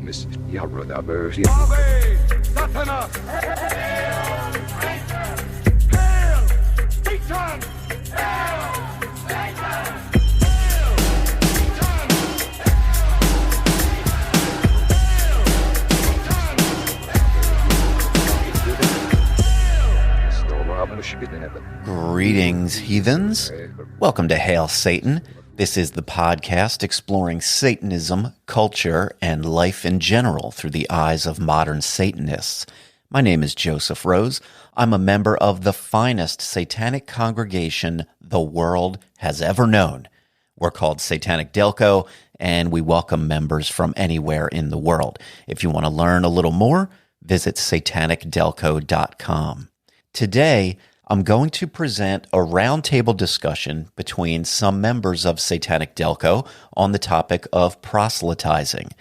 Miss Yarudaverse. Ave Satanas! Hail Satan! Hail Satan! Hail Satan! Greetings, heathens. Welcome to Hail Satan. This is the podcast exploring Satanism, culture, and life in general through the eyes of modern Satanists. My name is Joseph Rose. I'm a member of the finest satanic congregation the world has ever known. We're called Satanic Delco, and we welcome members from anywhere in the world. If you want to learn a little more, visit satanicdelco.com. Today, I'm going to present a roundtable discussion between some members of Satanic Delco on the topic of proselytizing.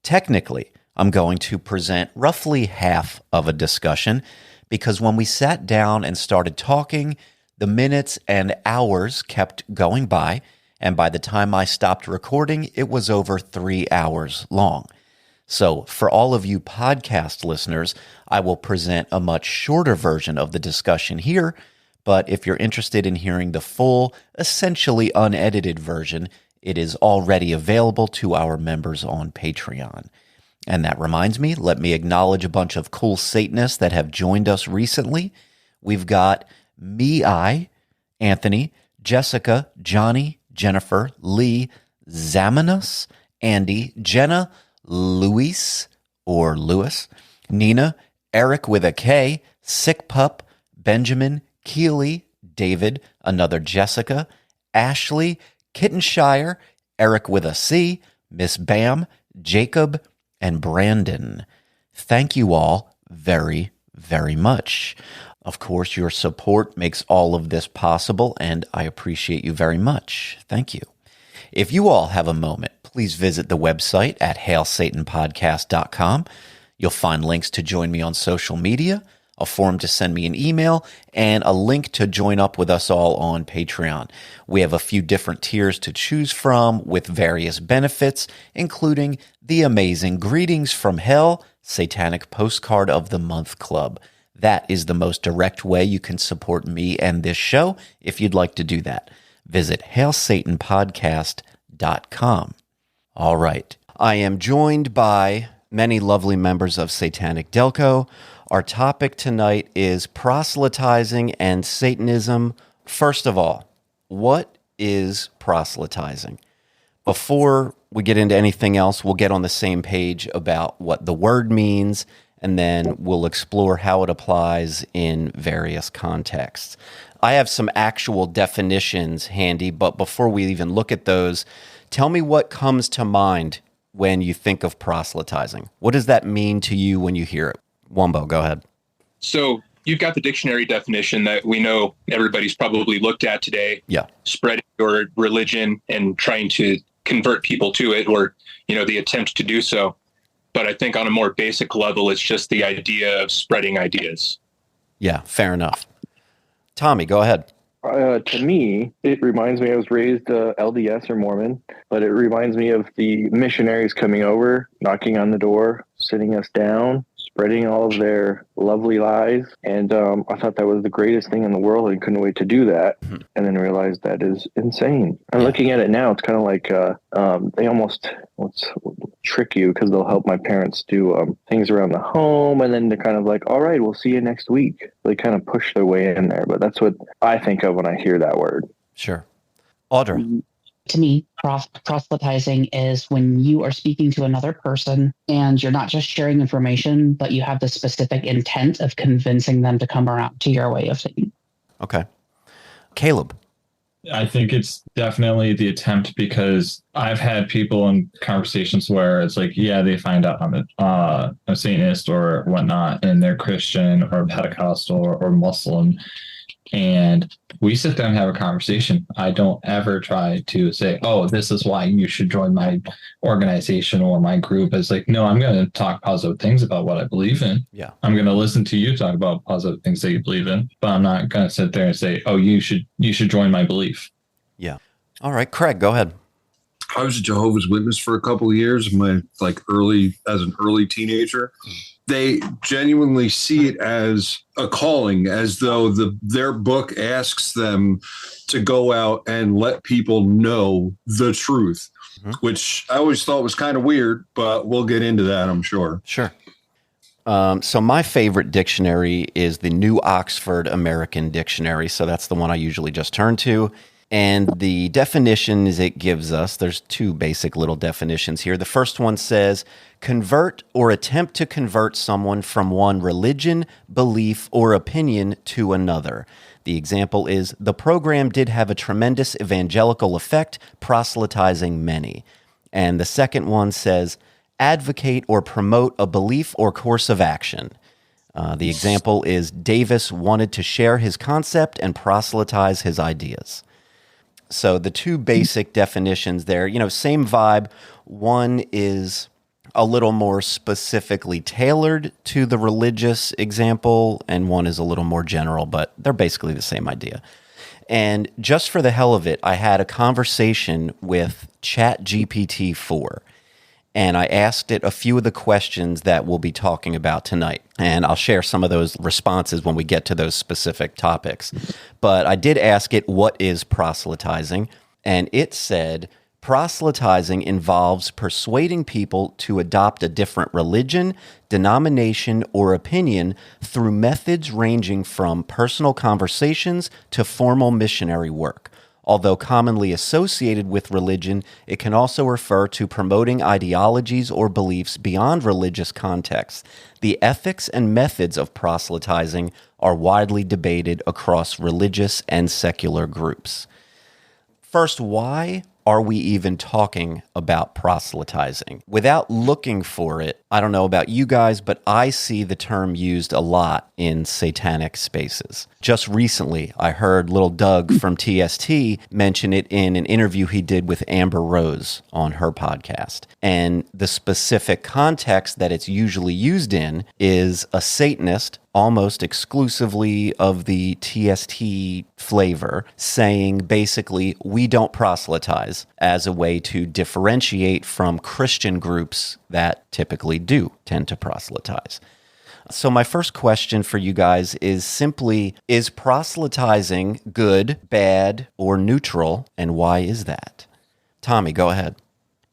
Technically, I'm going to present roughly half of a discussion because when we sat down and started talking, the minutes and hours kept going by, and by the time I stopped recording, it was over 3 hours long. So for all of you podcast listeners, I will present a much shorter version of the discussion here, but if you're interested in hearing the full, essentially unedited version, it is already available to our members on Patreon. And that reminds me, let me acknowledge a bunch of cool Satanists that have joined us recently. We've got Anthony, Jessica, Johnny, Jennifer, Lee, Zamanus, Andy, Jenna, Luis, or Lewis, Nina, Eric with a K, Sick Pup, Benjamin, Keely, David, another Jessica, Ashley, Kittenshire, Eric with a C, Miss Bam, Jacob, and Brandon. Thank you all very, very much. Of course, your support makes all of this possible, and I appreciate you very much. Thank you. If you all have a moment, please visit the website at hailsatanpodcast.com. You'll find links to join me on social media, a form to send me an email, and a link to join up with us all on Patreon. We have a few different tiers to choose from with various benefits, including the amazing Greetings from Hell Satanic Postcard of the Month Club. That is the most direct way you can support me and this show if you'd like to do that. Visit hailsatanpodcast.com. All right. I am joined by many lovely members of Satanic Delco. Our topic tonight is proselytizing and Satanism. First of all, what is proselytizing? Before we get into anything else, we'll get on the same page about what the word means, and then we'll explore how it applies in various contexts. I have some actual definitions handy, but before we even look at those, tell me what comes to mind when you think of proselytizing. What does that mean to you when you hear it? Wombo, go ahead. So you've got the dictionary definition that we know everybody's probably looked at today. Yeah. Spreading your religion and trying to convert people to it, or, the attempt to do so. But I think on a more basic level, it's just the idea of spreading ideas. Yeah, fair enough. Tommy, go ahead. To me, it reminds me, I was raised LDS or Mormon, but it reminds me of the missionaries coming over, knocking on the door, sitting us down, spreading all of their lovely lies. And I thought that was the greatest thing in the world and couldn't wait to do that. Mm-hmm. And then realized that is insane. And looking at it now, it's kind of like they almost trick you because they'll help my parents do things around the home. And then they're kind of like, all right, we'll see you next week. They kind of push their way in there. But that's what I think of when I hear that word. Sure. Audrey. To me, proselytizing is when you are speaking to another person and you're not just sharing information, but you have the specific intent of convincing them to come around to your way of thinking. Okay. Caleb. I think it's definitely the attempt, because I've had people in conversations where it's like, yeah, they find out I'm a Satanist or whatnot, and they're Christian or Pentecostal or Muslim. And we sit there and have a conversation. I don't ever try to say, oh, this is why you should join my organization or my group. It's like, no, I'm going to talk positive things about what I believe in. Yeah. I'm going to listen to you talk about positive things that you believe in, but I'm not going to sit there and say, oh, you should join my belief. Yeah. All right, Craig, go ahead. I was a Jehovah's Witness for a couple of years, as an early teenager. They genuinely see it as a calling, as though their book asks them to go out and let people know the truth, which I always thought was kind of weird, but we'll get into that, I'm sure. Sure. So my favorite dictionary is the New Oxford American Dictionary. So that's the one I usually just turn to. And the definitions it gives us, there's two basic little definitions here. The first one says, convert or attempt to convert someone from one religion, belief, or opinion to another. The example is, the program did have a tremendous evangelical effect, proselytizing many. And the second one says, advocate or promote a belief or course of action. The example is, Davis wanted to share his concept and proselytize his ideas. So the two basic definitions there, same vibe. One is a little more specifically tailored to the religious example, and one is a little more general, but they're basically the same idea. And just for the hell of it, I had a conversation with ChatGPT 4. And I asked it a few of the questions that we'll be talking about tonight. And I'll share some of those responses when we get to those specific topics. But I did ask it, what is proselytizing? And it said, proselytizing involves persuading people to adopt a different religion, denomination, or opinion through methods ranging from personal conversations to formal missionary work. Although commonly associated with religion, it can also refer to promoting ideologies or beliefs beyond religious contexts. The ethics and methods of proselytizing are widely debated across religious and secular groups. First, why are we even talking about proselytizing? Without looking for it, I don't know about you guys, but I see the term used a lot in satanic spaces. Just recently, I heard little Doug from TST mention it in an interview he did with Amber Rose on her podcast. And the specific context that it's usually used in is a Satanist, almost exclusively of the TST flavor, saying basically, we don't proselytize, as a way to differentiate from Christian groups that typically do tend to proselytize. So my first question for you guys is simply, is proselytizing good, bad, or neutral, and why is that? Tommy, go ahead.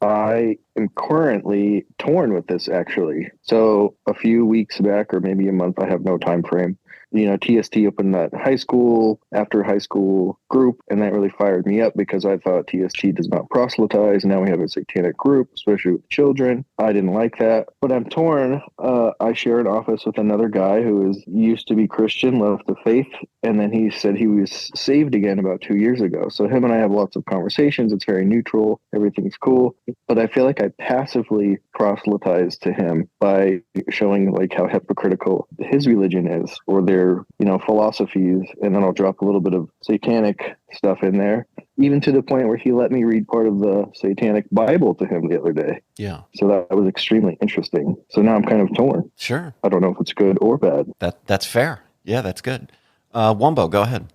I am currently torn with this, actually. So a few weeks back, or maybe a month, I have no time frame, TST opened that after high school group, and that really fired me up because I thought TST does not proselytize. Now we have a satanic group, especially with children. I didn't like that, but I'm torn. I share an office with another guy who used to be Christian, left the faith, and then he said he was saved again about 2 years ago. So him and I have lots of conversations. It's very neutral. Everything's cool. But I feel like I passively proselytize to him by showing how hypocritical his religion is, or their philosophies, and then I'll drop a little bit of satanic stuff in there, even to the point where he let me read part of the Satanic Bible to him the other day. Yeah. So that was extremely interesting. So now I'm kind of torn. Sure. I don't know if it's good or bad. That's fair. Yeah, that's good. Wumbo, go ahead.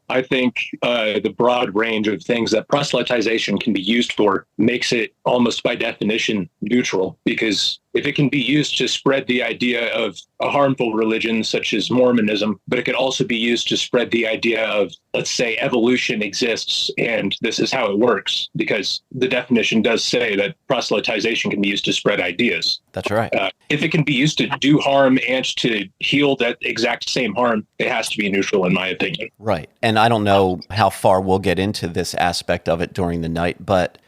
I think the broad range of things that proselytization can be used for makes it almost by definition neutral, because if it can be used to spread the idea of a harmful religion such as Mormonism, but it could also be used to spread the idea of, let's say, evolution exists and this is how it works, because the definition does say that proselytization can be used to spread ideas. That's right. If it can be used to do harm and to heal that exact same harm, it has to be neutral, in my opinion. Right. And I don't know how far we'll get into this aspect of it during the night, but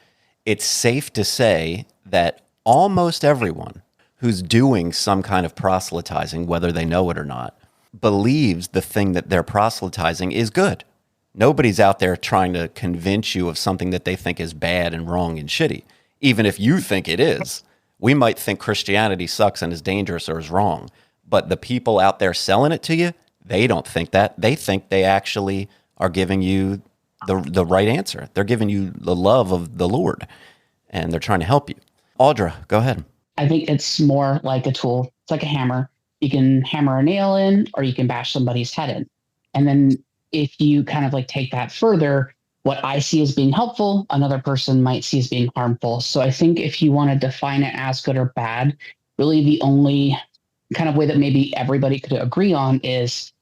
it's safe to say that almost everyone who's doing some kind of proselytizing, whether they know it or not, believes the thing that they're proselytizing is good. Nobody's out there trying to convince you of something that they think is bad and wrong and shitty. Even if you think it is, we might think Christianity sucks and is dangerous or is wrong. But the people out there selling it to you, they don't think that. They think they actually are giving you the right answer. They're giving you the love of the Lord, and they're trying to help you. Audra, go ahead. I think it's more like a tool. It's like a hammer. You can hammer a nail in, or you can bash somebody's head in. And then if you kind of take that further, what I see as being helpful, another person might see as being harmful. So I think if you want to define it as good or bad, really the only kind of way that maybe everybody could agree on is,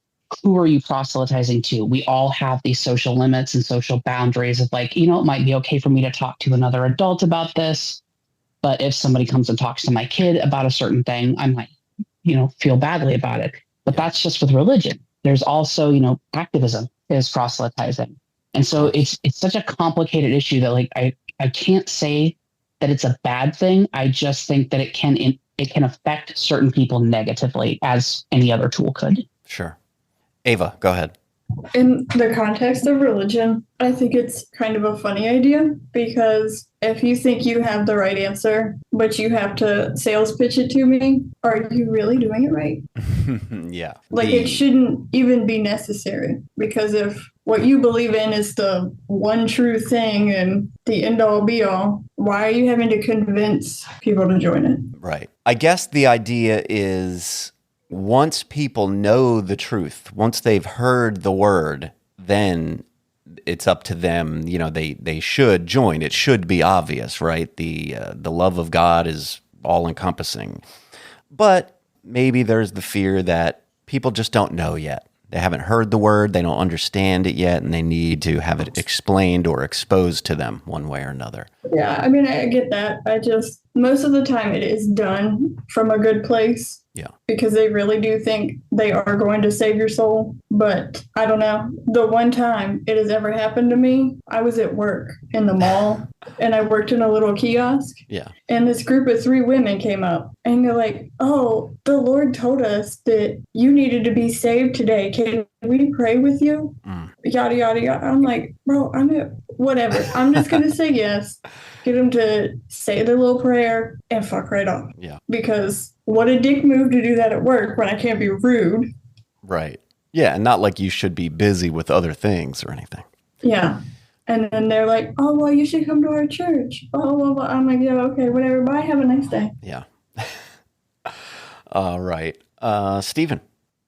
who are you proselytizing to? We all have these social limits and social boundaries of like, it might be okay for me to talk to another adult about this, but if somebody comes and talks to my kid about a certain thing, I might, feel badly about it. But that's just with religion. There's also, activism is proselytizing. And so it's such a complicated issue that like, I can't say that it's a bad thing. I just think that it can affect certain people negatively, as any other tool could. Sure. Ava, go ahead. In the context of religion, I think it's kind of a funny idea, because if you think you have the right answer, but you have to sales pitch it to me, are you really doing it right? Yeah. Like it shouldn't even be necessary, because if what you believe in is the one true thing and the end all be all, why are you having to convince people to join it? Right. I guess the idea is, once people know the truth, once they've heard the word, then it's up to them. They should join. It should be obvious, right? The love of God is all encompassing. But maybe there's the fear that people just don't know yet. They haven't heard the word, they don't understand it yet, and they need to have it explained or exposed to them one way or another. Yeah, I mean, I get that. Most of the time it is done from a good place. Yeah. Because they really do think they are going to save your soul. But I don't know. The one time it has ever happened to me, I was at work in the mall and I worked in a little kiosk. Yeah. And this group of 3 women came up and they're like, "Oh, the Lord told us that you needed to be saved today. Can we pray with you?" Yada, yada, yada. I'm like, bro, whatever. I'm just going to say yes. Get them to say their little prayer and fuck right off. Yeah. Because what a dick move to do that at work when I can't be rude. Right. Yeah, and not like you should be busy with other things or anything. Yeah. And then they're like, "Oh, well, you should come to our church." Oh, well, I'm like, yeah, okay, whatever. Bye. Have a nice day. Yeah. All right. Stephen.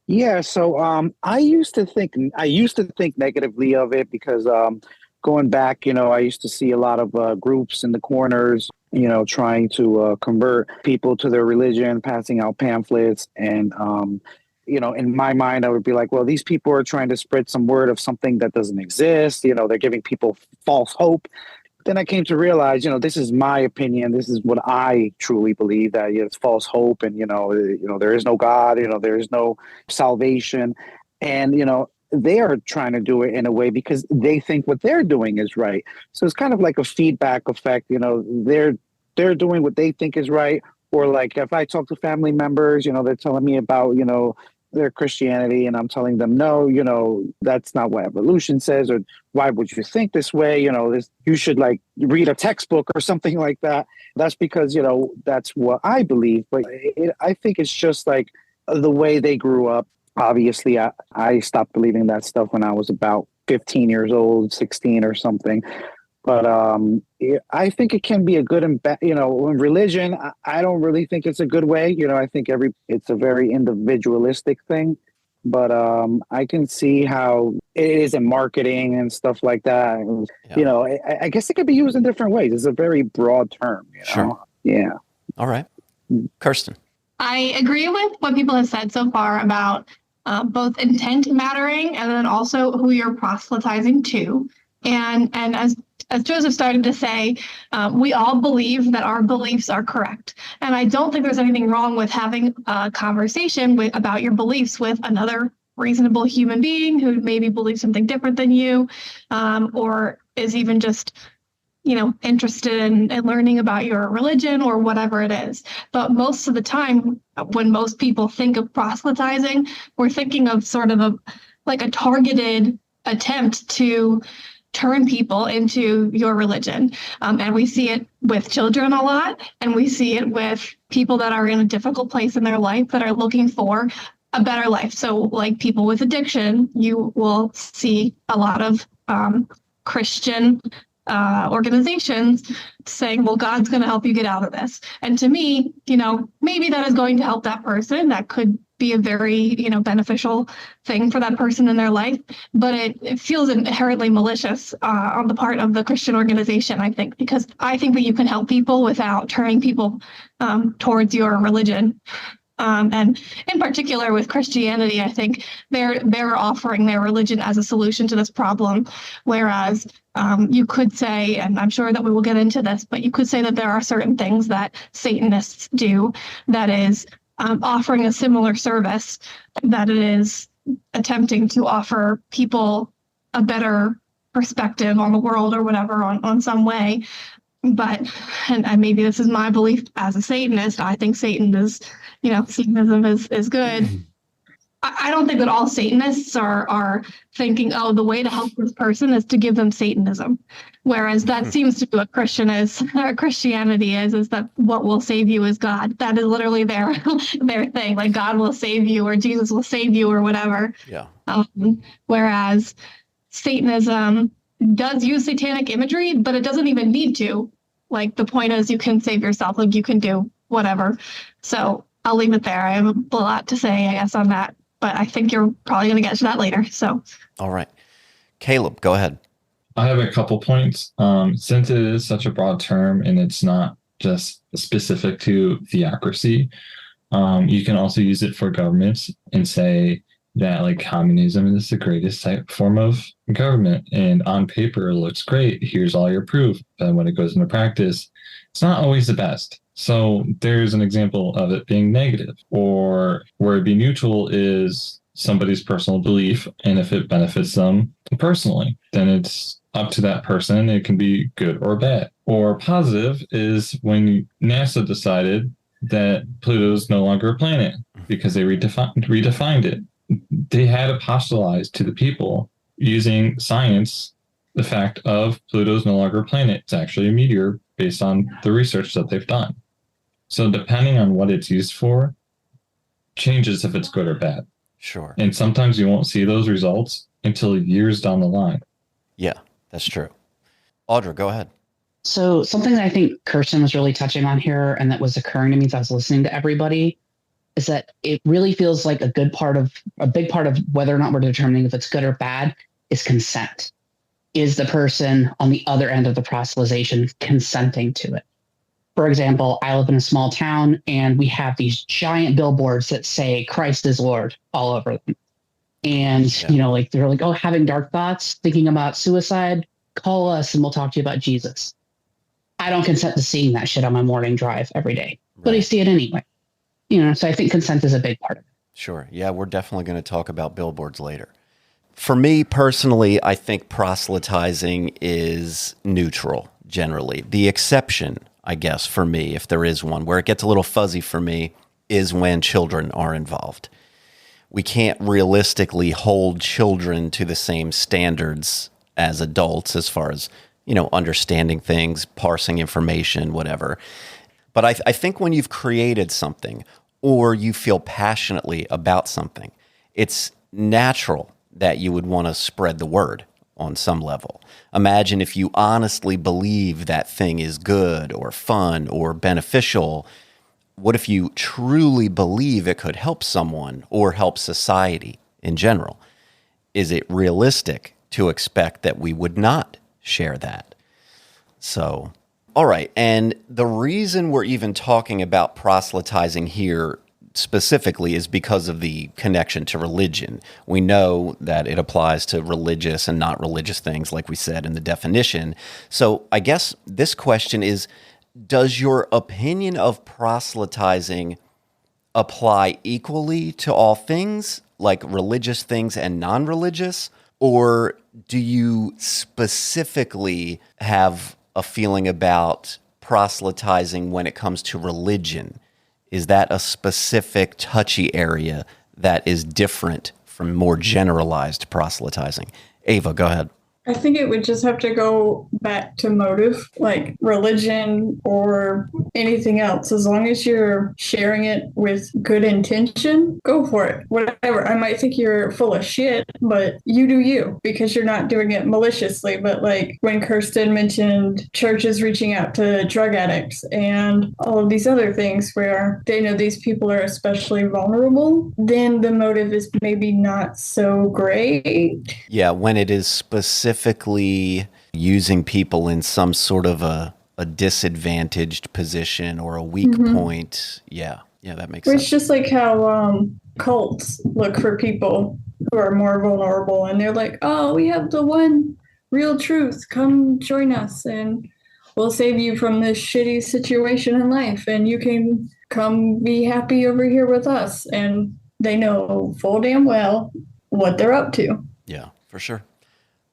Yeah. So I used to think negatively of it because going back, I used to see a lot of groups in the corners, trying to convert people to their religion, passing out pamphlets. And, in my mind, I would be like, well, these people are trying to spread some word of something that doesn't exist. They're giving people false hope. Then I came to realize, this is my opinion. This is what I truly believe, that it's false hope. And, there is no God, there is no salvation. And, they are trying to do it in a way because they think what they're doing is right. So it's kind of like a feedback effect. They're doing what they think is right. Or like if I talk to family members, they're telling me about, their Christianity, and I'm telling them, no, that's not what evolution says, or why would you think this way? You should like read a textbook or something like that. That's because, that's what I believe. But I think it's just like the way they grew up. Obviously, I stopped believing that stuff when I was about 15 years old, 16 or something. But I think it can be a good and bad, in religion, I don't really think it's a good way. I think it's a very individualistic thing. But I can see how it is in marketing and stuff like that. Yeah. I guess it could be used in different ways. It's a very broad term. Sure. Yeah. All right. Kirsten. I agree with what people have said so far about both intent mattering and then also who you're proselytizing to. And as Joseph started to say, we all believe that our beliefs are correct. And I don't think there's anything wrong with having a conversation about your beliefs with another reasonable human being who maybe believes something different than you, or is even just, interested in learning about your religion or whatever it is. But most of the time, when most people think of proselytizing, we're thinking of sort of a targeted attempt to turn people into your religion. And we see it with children a lot, and we see it with people that are in a difficult place in their life that are looking for a better life. So like people with addiction, you will see a lot of Christian organizations saying, well, God's going to help you get out of this. And to me, maybe that is going to help that person. That could be a very, beneficial thing for that person in their life, but it feels inherently malicious on the part of the Christian organization, I think, because I think that you can help people without turning people towards your religion. And in particular with Christianity, I think they're offering their religion as a solution to this problem, whereas you could say, and I'm sure that we will get into this, but you could say that there are certain things that Satanists do that is offering a similar service, that it is attempting to offer people a better perspective on the world or whatever on some way. But, and maybe this is my belief as a Satanist, I think Satanism is good. I don't think that all Satanists are thinking, oh, the way to help this person is to give them Satanism. Whereas that seems to be what Christianity is that what will save you is God. That is literally their thing. Like God will save you or Jesus will save you or whatever. Yeah. Whereas Satanism does use satanic imagery, but it doesn't even need to. Like the point is you can save yourself, like you can do whatever. So I'll leave it there. I have a lot to say, I guess, on that, but I think you're probably going to get to that later. So, all right. Caleb, go ahead. I have a couple points. Since it is such a broad term and it's not just specific to theocracy, you can also use it for governments and say that like communism is the greatest form of government, and on paper it looks great. Here's all your proof. But when it goes into practice, it's not always the best. So there's an example of it being negative, or where it'd be neutral is somebody's personal belief. And if it benefits them personally, then it's up to that person. It can be good or bad. Or positive is when NASA decided that Pluto is no longer a planet because they redefined it. They had apostolized to the people using science the fact of Pluto's no longer a planet. It's actually a meteor based on the research that they've done. So depending on what it's used for, changes if it's good or bad. Sure. And sometimes you won't see those results until years down the line. Yeah, that's true. Audra, go ahead. So something that I think Kirsten was really touching on here and that was occurring to me as I was listening to everybody is that it really feels like a big part of whether or not we're determining if it's good or bad is consent. Is the person on the other end of the proselytization consenting to it? For example, I live in a small town and we have these giant billboards that say Christ is Lord all over them. And, they're like, oh, having dark thoughts, thinking about suicide, call us and we'll talk to you about Jesus. I don't consent to seeing that shit on my morning drive every day, but I see it anyway. So I think consent is a big part of it. Sure. Yeah, we're definitely going to talk about billboards later. For me personally, I think proselytizing is neutral generally. The exception, I guess, for me, if there is one, where it gets a little fuzzy for me, is when children are involved. We can't realistically hold children to the same standards as adults as far as, understanding things, parsing information, whatever. But I think when you've created something or you feel passionately about something, it's natural that you would want to spread the word on some level. Imagine if you honestly believe that thing is good or fun or beneficial. What if you truly believe it could help someone or help society in general? Is it realistic to expect that we would not share that? So, all right. And the reason we're even talking about proselytizing here specifically is because of the connection to religion. We know that it applies to religious and not religious things, like we said in the definition. So I guess this question is, does your opinion of proselytizing apply equally to all things, like religious things and non-religious? Or do you specifically have a feeling about proselytizing when it comes to religion? Is that a specific touchy area that is different from more generalized proselytizing? Ava, go ahead. I think it would just have to go back to motive, like religion or anything else. As long as you're sharing it with good intention, go for it. Whatever. I might think you're full of shit, but you do you because you're not doing it maliciously. But like when Kirsten mentioned churches reaching out to drug addicts and all of these other things where they know these people are especially vulnerable, then the motive is maybe not so great. Yeah, when it is specifically using people in some sort of a disadvantaged position or a weak point. Yeah, that makes sense. It's just like how cults look for people who are more vulnerable, and they're like, "Oh, we have the one real truth. Come join us, and we'll save you from this shitty situation in life, and you can come be happy over here with us." And they know full damn well what they're up to. Yeah, for sure.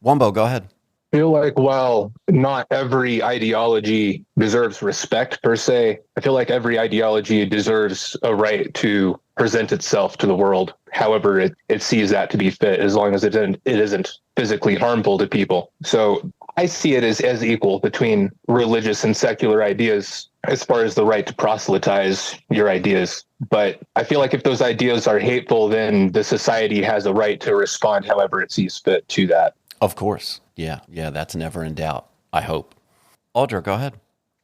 Wumbo, go ahead. I feel like while not every ideology deserves respect per se, I feel like every ideology deserves a right to present itself to the world however it sees that to be fit, as long as it isn't physically harmful to people. So I see it as equal between religious and secular ideas as far as the right to proselytize your ideas. But I feel like if those ideas are hateful, then the society has a right to respond however it sees fit to that. Of course. Yeah, that's never in doubt, I hope. Audra, go ahead.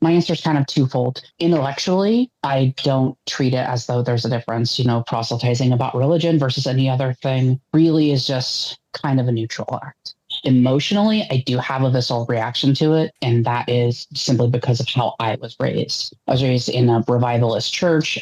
My answer is kind of twofold. Intellectually, I don't treat it as though there's a difference. Proselytizing about religion versus any other thing really is just kind of a neutral act. Emotionally, I do have a visceral reaction to it, and that is simply because of how I was raised. I was raised in a revivalist church,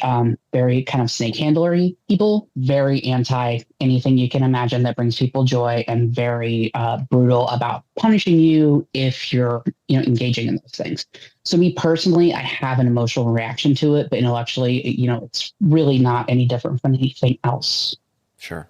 very kind of snake handlery people, very anti anything you can imagine that brings people joy, and very brutal about punishing you if you're engaging in those things. So me personally, I have an emotional reaction to it, but intellectually, it's really not any different from anything else. Sure.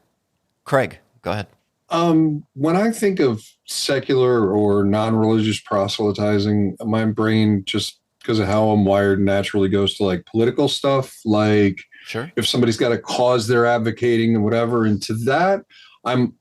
Craig, go ahead. When I think of secular or non-religious proselytizing, my brain, just because of how I'm wired, naturally goes to like political stuff. Like, sure, if somebody's got a cause they're advocating and whatever, and to that, I'm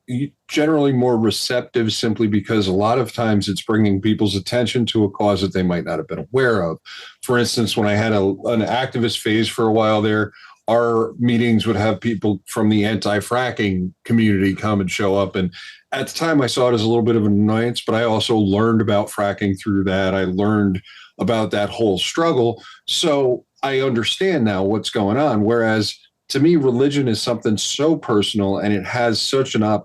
generally more receptive simply because a lot of times it's bringing people's attention to a cause that they might not have been aware of. For instance, when I had an activist phase for a while there, our meetings would have people from the anti-fracking community come and show up. And at the time I saw it as a little bit of an annoyance, but I also learned about fracking through that. I learned about that whole struggle. So I understand now what's going on. Whereas to me, religion is something so personal, and it has such a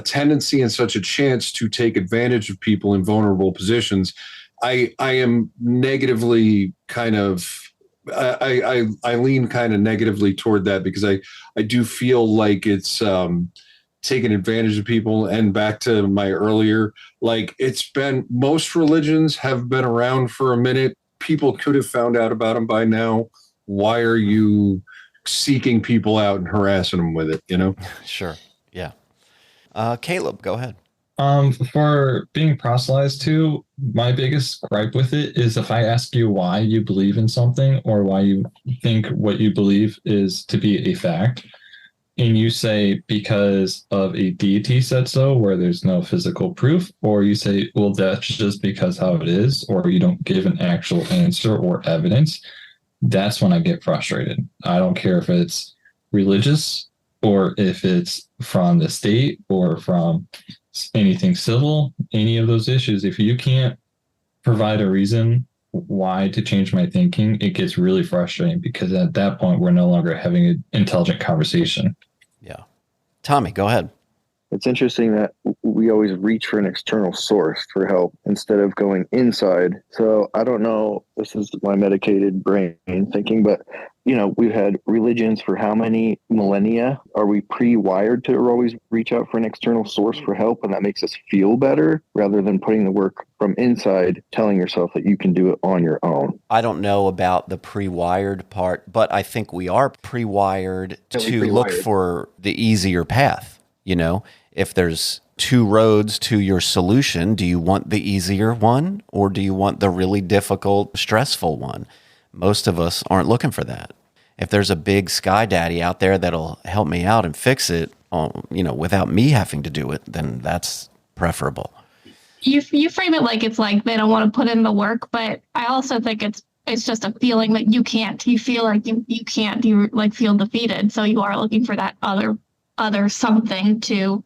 tendency and such a chance to take advantage of people in vulnerable positions. I am negatively kind of, I lean kind of negatively toward that, because I do feel like it's taking advantage of people. And back to my earlier, like, most religions have been around for a minute. People could have found out about them by now. Why are you seeking people out and harassing them with it, Sure. Yeah. Caleb, go ahead. For being proselytized to, my biggest gripe with it is if I ask you why you believe in something or why you think what you believe is to be a fact, and you say because of a deity said so, where there's no physical proof, or you say, well, that's just because how it is, or you don't give an actual answer or evidence, that's when I get frustrated. I don't care if it's religious or if it's from the state or from anything civil, any of those issues. If you can't provide a reason why to change my thinking, it gets really frustrating, because at that point we're no longer having an intelligent conversation. Yeah. Tommy, go ahead. It's interesting that we always reach for an external source for help instead of going inside. So I don't know, this is my medicated brain thinking, but we've had religions for how many millennia? Are we pre-wired to always reach out for an external source for help, and that makes us feel better rather than putting the work from inside, telling yourself that you can do it on your own? I don't know about the pre-wired part, but I think we are pre-wired to look for the easier path. If there's two roads to your solution, do you want the easier one, or do you want the really difficult, stressful one? Most of us aren't looking for that. if there's a big sky daddy out there that'll help me out and fix it, without me having to do it, then that's preferable. You frame it like it's like they don't want to put in the work, but I also think it's just a feeling that you can't. You feel like you can't. You like feel defeated, so you are looking for that other something to,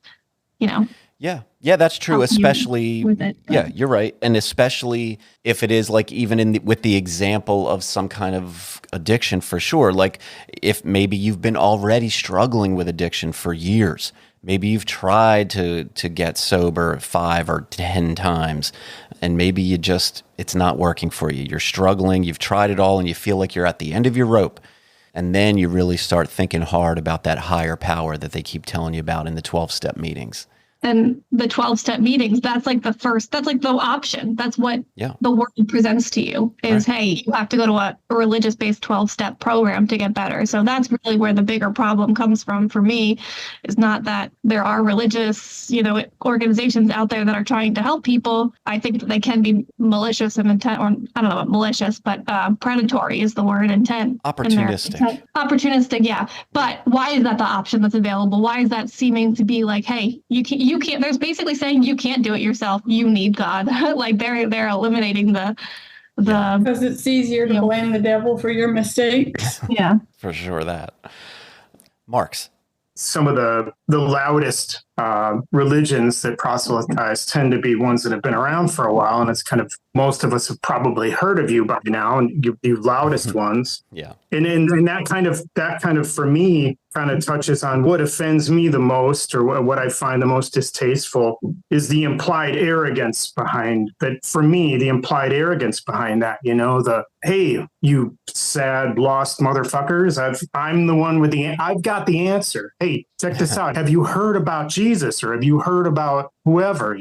Yeah, that's true. Especially with it. Yeah, you're right, and especially if it is like even with the example of some kind of addiction, for sure. Like if maybe you've been already struggling with addiction for years. Maybe you've tried to get sober 5 or 10 times, and maybe it's not working for you. You're struggling, you've tried it all, and you feel like you're at the end of your rope. And then you really start thinking hard about that higher power that they keep telling you about in the 12-step meetings. And the 12-step meetings, that's like the option. That's what the world presents to you is, hey, you have to go to a religious-based 12-step program to get better. So that's really where the bigger problem comes from for me, is not that there are religious, organizations out there that are trying to help people. I think that they can be malicious and intent, or I don't know about malicious, but predatory is the word, intent. Opportunistic. Opportunistic, yeah. But why is that the option that's available? Why is that seeming to be like, hey, you can't, there's basically saying you can't do it yourself. You need God. Like they're eliminating the because it's easier to blame the devil for your mistakes. Yeah, for sure. That Marks. Some of the loudest religions that proselytize tend to be ones that have been around for a while, and it's kind of most of us have probably heard of you by now, and you loudest ones. Yeah, and that kind of for me kind of touches on what offends me the most, or what I find the most distasteful, is the implied arrogance behind that. For me, the implied arrogance behind that, the, hey, you sad lost motherfuckers, I'm the one with I've got the answer. Hey, check this out. Have you heard about Jesus, or have you heard about whoever,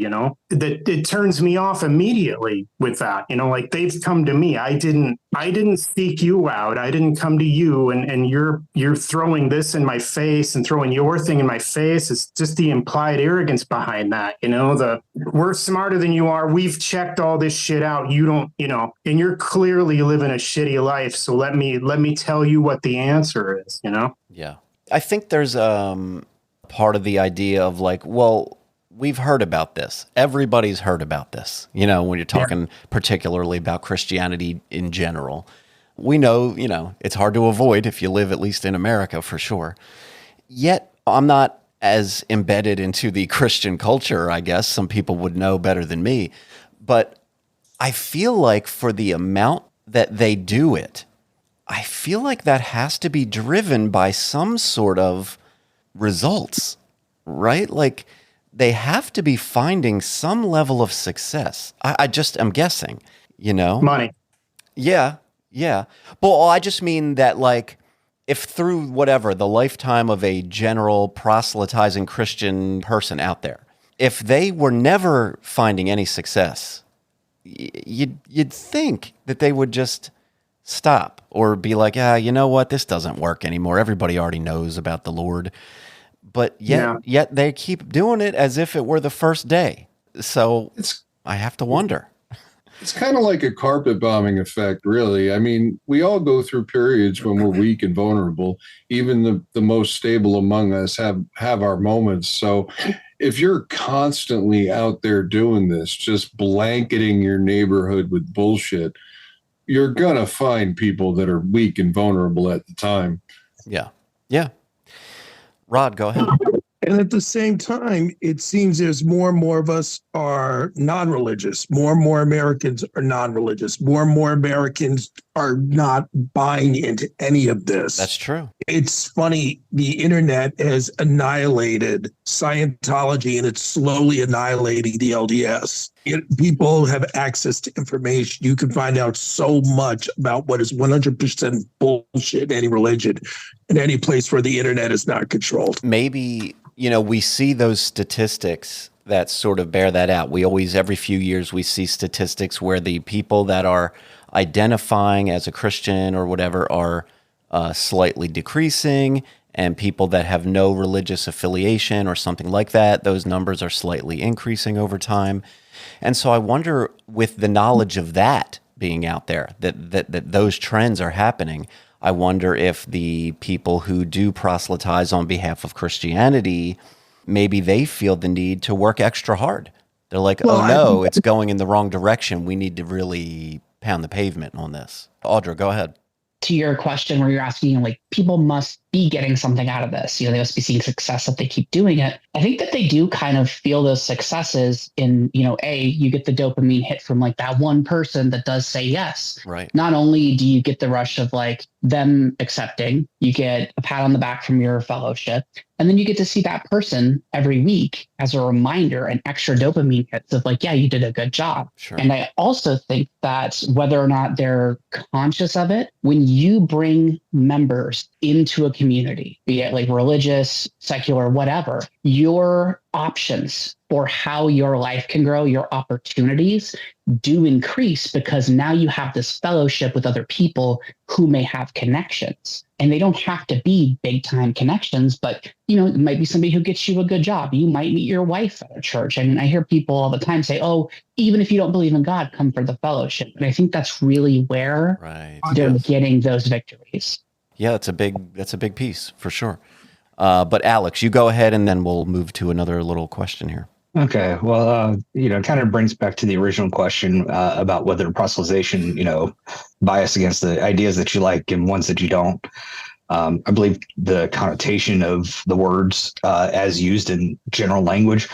that it turns me off immediately with that, like they've come to me. I didn't seek you out. I didn't come to you, and you're throwing this in my face and throwing your thing in my face. It's just the implied arrogance behind that, we're smarter than you are. We've checked all this shit out. You don't, and you're clearly living a shitty life. So let me tell you what the answer is, Yeah. I think there's part of the idea of like, well, we've heard about this. Everybody's heard about this, when you're talking particularly about Christianity in general. We know, it's hard to avoid if you live at least in America, for sure. Yet I'm not as embedded into the Christian culture, I guess. Some people would know better than me. But I feel like for the amount that they do it, I feel like that has to be driven by some sort of results, right? Like they have to be finding some level of success. I just am guessing, Money. Yeah. But I just mean that, like, if through whatever, the lifetime of a general proselytizing Christian person out there, if they were never finding any success, you'd think that they would just stop or be like, you know what, this doesn't work anymore. Everybody already knows about the Lord. But yet they keep doing it as if it were the first day. So I have to wonder. It's kind of like a carpet bombing effect, really. I mean, we all go through periods when we're weak and vulnerable. Even the most stable among us have our moments. So if you're constantly out there doing this, just blanketing your neighborhood with bullshit, you're going to find people that are weak and vulnerable at the time. Yeah. Rod, go ahead. And at the same time, it seems there's more and more of us are non-religious. More and more Americans are non-religious. More and more Americans are not buying into any of this. That's true. It's funny. The internet has annihilated Scientology, and it's slowly annihilating the LDS. People have access to information. You can find out so much about what is 100% bullshit in any religion, in any place where the internet is not controlled. Maybe, we see those statistics that sort of bear that out. We always, every few years, we see statistics where the people that are identifying as a Christian or whatever are slightly decreasing, and people that have no religious affiliation or something like that, those numbers are slightly increasing over time. And so I wonder, with the knowledge of that being out there, that those trends are happening, I wonder if the people who do proselytize on behalf of Christianity, maybe they feel the need to work extra hard. They're like, oh no, it's going in the wrong direction. We need to really pound the pavement on this. Audra, go ahead. To your question where you're asking, like, people must be getting something out of this. They must be seeing success if they keep doing it. I think that they do kind of feel those successes in, you get the dopamine hit from like that one person that does say yes. Right. Not only do you get the rush of like them accepting, you get a pat on the back from your fellowship, and then you get to see that person every week as a reminder, and extra dopamine hits of like, yeah, you did a good job. Sure. And I also think that whether or not they're conscious of it, when you bring members into a community, be it like religious, secular, whatever, your options for how your life can grow, your opportunities do increase, because now you have this fellowship with other people who may have connections. And they don't have to be big time connections, but it might be somebody who gets you a good job. You might meet your wife at a church. I mean, I hear people all the time say, oh, even if you don't believe in God, come for the fellowship. And I think that's really where they're getting those victories. Yeah, that's a big piece for sure. But Alex, you go ahead, and then we'll move to another little question here. Okay. Well, it kind of brings back to the original question about whether proselytization, bias against the ideas that you like and ones that you don't. I believe the connotation of the words as used in general language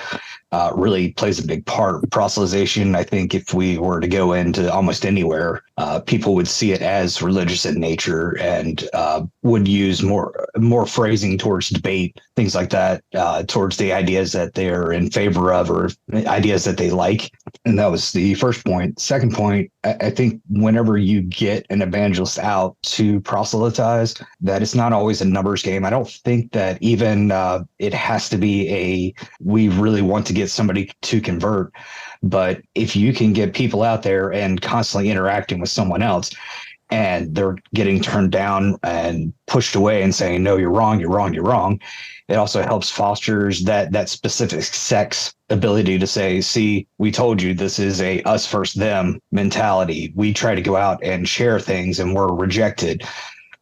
really plays a big part. Proselytization, I think if we were to go into almost anywhere, people would see it as religious in nature and would use more phrasing towards debate, things like that, towards the ideas that they're in favor of or ideas that they like. And that was the first point. Second point, I think whenever you get an evangelist out to proselytize, that it's not always a numbers game. I don't think that even it has to be we really want to get somebody to convert. But if you can get people out there and constantly interacting with someone else, and they're getting turned down and pushed away and saying, no, you're wrong, you're wrong, you're wrong. It also helps fosters that specific sect's ability to say, see, we told you this is a us versus them mentality. We try to go out and share things and we're rejected.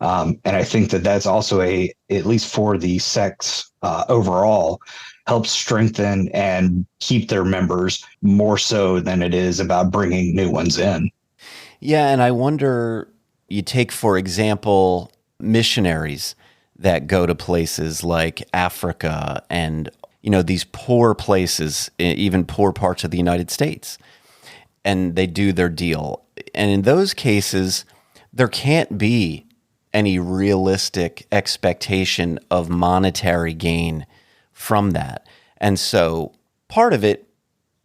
And I think that that's also at least for the sects overall, helps strengthen and keep their members more so than it is about bringing new ones in. Yeah, and I wonder, you take, for example, missionaries that go to places like Africa and, these poor places, even poor parts of the United States, and they do their deal. And in those cases, there can't be any realistic expectation of monetary gain from that. And so part of it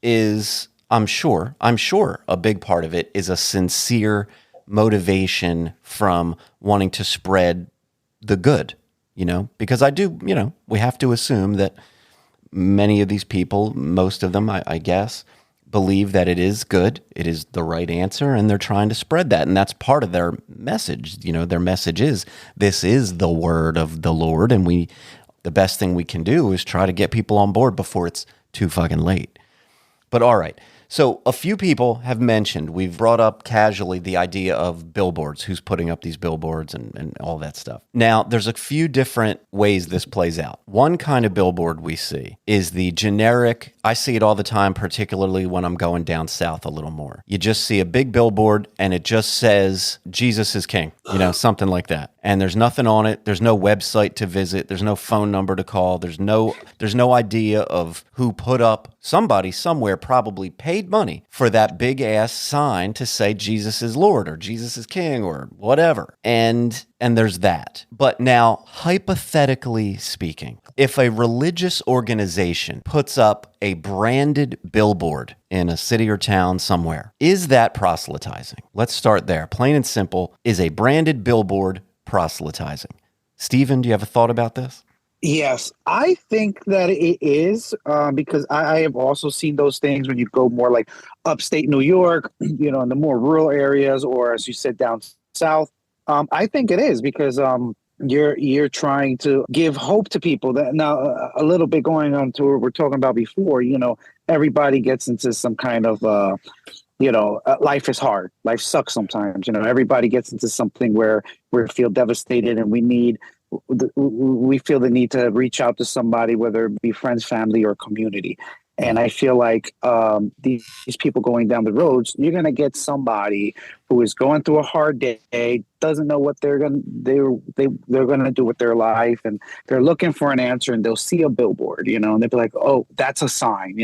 is, I'm sure a big part of it is a sincere motivation from wanting to spread the good, because we have to assume that many of these people, most of them, I guess, believe that it is good, it is the right answer, and they're trying to spread that. And that's part of their message. Their message is, this is the word of the Lord, and the best thing we can do is try to get people on board before it's too fucking late. But all right. So a few people have mentioned, we've brought up casually the idea of billboards, who's putting up these billboards and all that stuff. Now, there's a few different ways this plays out. One kind of billboard we see is the generic, I see it all the time, particularly when I'm going down south a little more. You just see a big billboard and it just says, Jesus is king, something like that. And there's nothing on it. There's no website to visit. There's no phone number to call. There's no idea of who put up. Somebody somewhere probably paid money for that big ass sign to say Jesus is Lord or Jesus is King or whatever. And there's that. But now, hypothetically speaking, if a religious organization puts up a branded billboard in a city or town somewhere, is that proselytizing? Let's start there. Plain and simple, is a branded billboard proselytizing? Stephen, do you have a thought about this? Yes, I think that it is because I have also seen those things when you go more like upstate New York, in the more rural areas, or as you said, down south. I think it is because you're trying to give hope to people. That now a little bit going on to what we're talking about before. Everybody gets into some kind of life is hard. Life sucks sometimes. Everybody gets into something where we feel devastated and we feel the need to reach out to somebody, whether it be friends, family, or community. And I feel like these people going down the roads, you're going to get somebody who is going through a hard day, doesn't know what they're going to do with their life, and they're looking for an answer, and they'll see a billboard, and they'll be like, oh, that's a sign.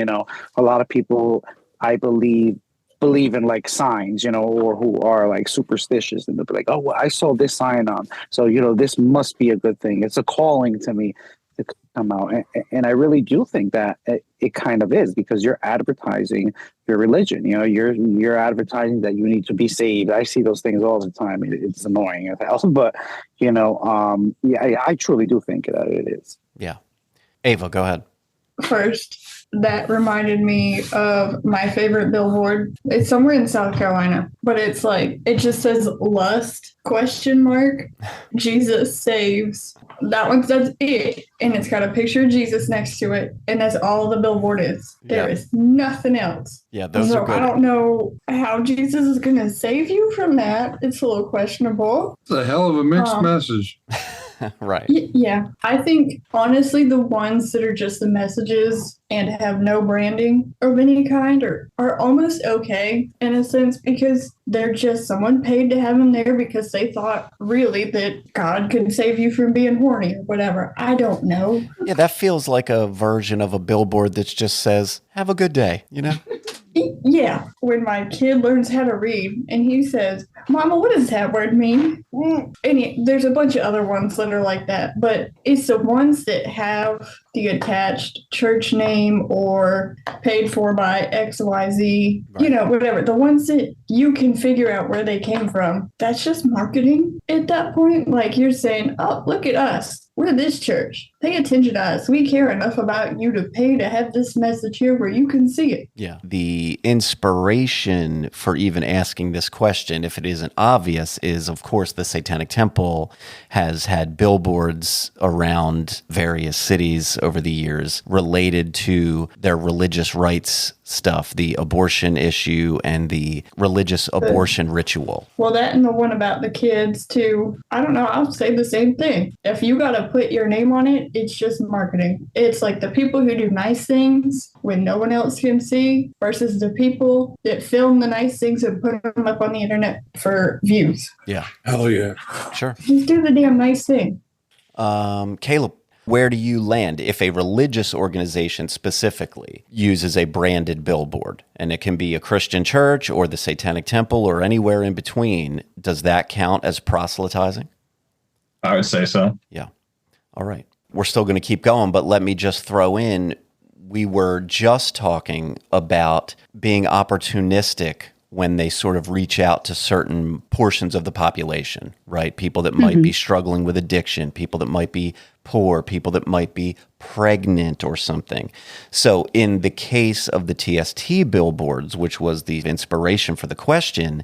A lot of people, I believe in like signs, or who are like superstitious, and they'll be like, oh, well, I saw this sign on, so this must be a good thing. It's a calling to me to come out. And I really do think that it kind of is, because you're advertising your religion. You're advertising that you need to be saved. I see those things all the time. It's annoying as hell, but I truly do think that it is. Yeah. Ava, go ahead. First, that reminded me of my favorite billboard. It's somewhere in South Carolina, but it's like, it just says lust, ? Jesus saves. That's it. And it's got a picture of Jesus next to it. And that's all the billboard is. There is nothing else. Yeah, those are good. I don't know how Jesus is going to save you from that. It's a little questionable. It's a hell of a mixed message. Right. Yeah. I think, honestly, the ones that are just the messages and have no branding of any kind are almost okay in a sense, because they're just someone paid to have them there because they thought really that God could save you from being horny or whatever. I don't know. Yeah, that feels like a version of a billboard that just says, have a good day, Yeah. When my kid learns how to read and he says, Mama, what does that word mean? And there's a bunch of other ones that are like that, but it's the ones that have the attached church name or paid for by XYZ, right. Whatever. The ones that you can figure out where they came from, that's just marketing at that point. Like you're saying, oh, look at us. We're this church. Pay attention to us. We care enough about you to pay to have this message here where you can see it. Yeah. The inspiration for even asking this question, if it isn't obvious, is, of course, the Satanic Temple has had billboards around various cities over the years related to their religious rights stuff, the abortion issue and the religious abortion ritual. Well, that and the one about the kids, too. I don't know. I'll say the same thing. If you got to put your name on it, it's just marketing. It's like the people who do nice things when no one else can see versus the people that film the nice things and put them up on the internet for views. Yeah. Hell yeah. Sure. Just do the damn nice thing. Caleb, where do you land if a religious organization specifically uses a branded billboard? And it can be a Christian church or the Satanic Temple or anywhere in between. Does that count as proselytizing? I would say so. Yeah. All right. We're still going to keep going, but let me just throw in, we were just talking about being opportunistic when they sort of reach out to certain portions of the population, right? People that might be struggling with addiction, people that might be poor, people that might be pregnant or something. So in the case of the TST billboards, which was the inspiration for the question,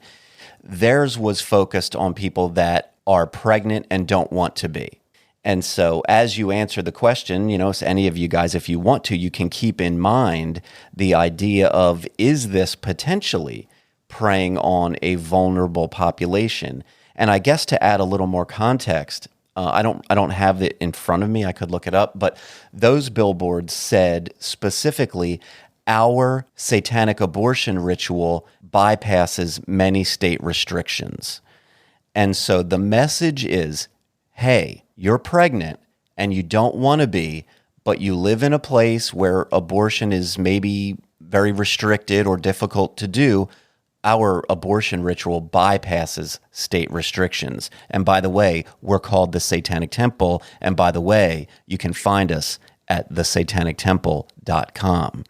theirs was focused on people that are pregnant and don't want to be. And so as you answer the question, so any of you guys, if you want to, you can keep in mind the idea of, is this potentially preying on a vulnerable population? And I guess to add a little more context, I don't have it in front of me. I could look it up, but those billboards said specifically, our satanic abortion ritual bypasses many state restrictions. And so the message is, hey, you're pregnant and you don't want to be, but you live in a place where abortion is maybe very restricted or difficult to do. Our abortion ritual bypasses state restrictions. And by the way, we're called the Satanic Temple. And by the way, you can find us at thesatanictemple.com.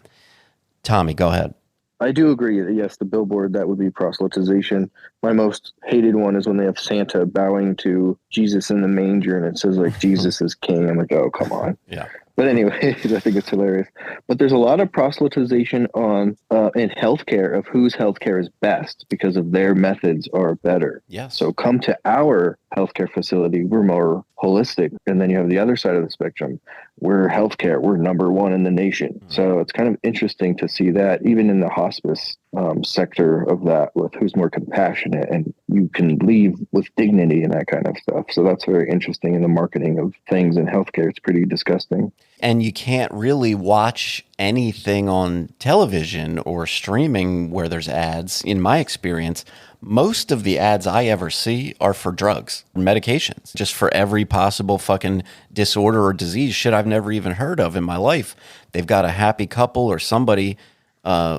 Tommy, go ahead. I do agree that, yes, the billboard, that would be proselytization. My most hated one is when they have Santa bowing to Jesus in the manger and it says, like, Jesus is king. I'm like, oh, come on. Yeah. But anyways, I think it's hilarious. But there's a lot of proselytization on in healthcare of whose healthcare is best because of their methods are better. Yes. So come to our healthcare facility. We're more holistic. And then you have the other side of the spectrum. We're healthcare. We're number one in the nation. So it's kind of interesting to see that even in the hospice sector of that with who's more compassionate, and you can leave with dignity and that kind of stuff. So that's very interesting in the marketing of things in healthcare. It's pretty disgusting. And you can't really watch anything on television or streaming where there's ads. In my experience, most of the ads I ever see are for drugs, medications, just for every possible fucking disorder or disease, shit I've never even heard of in my life. They've got a happy couple or somebody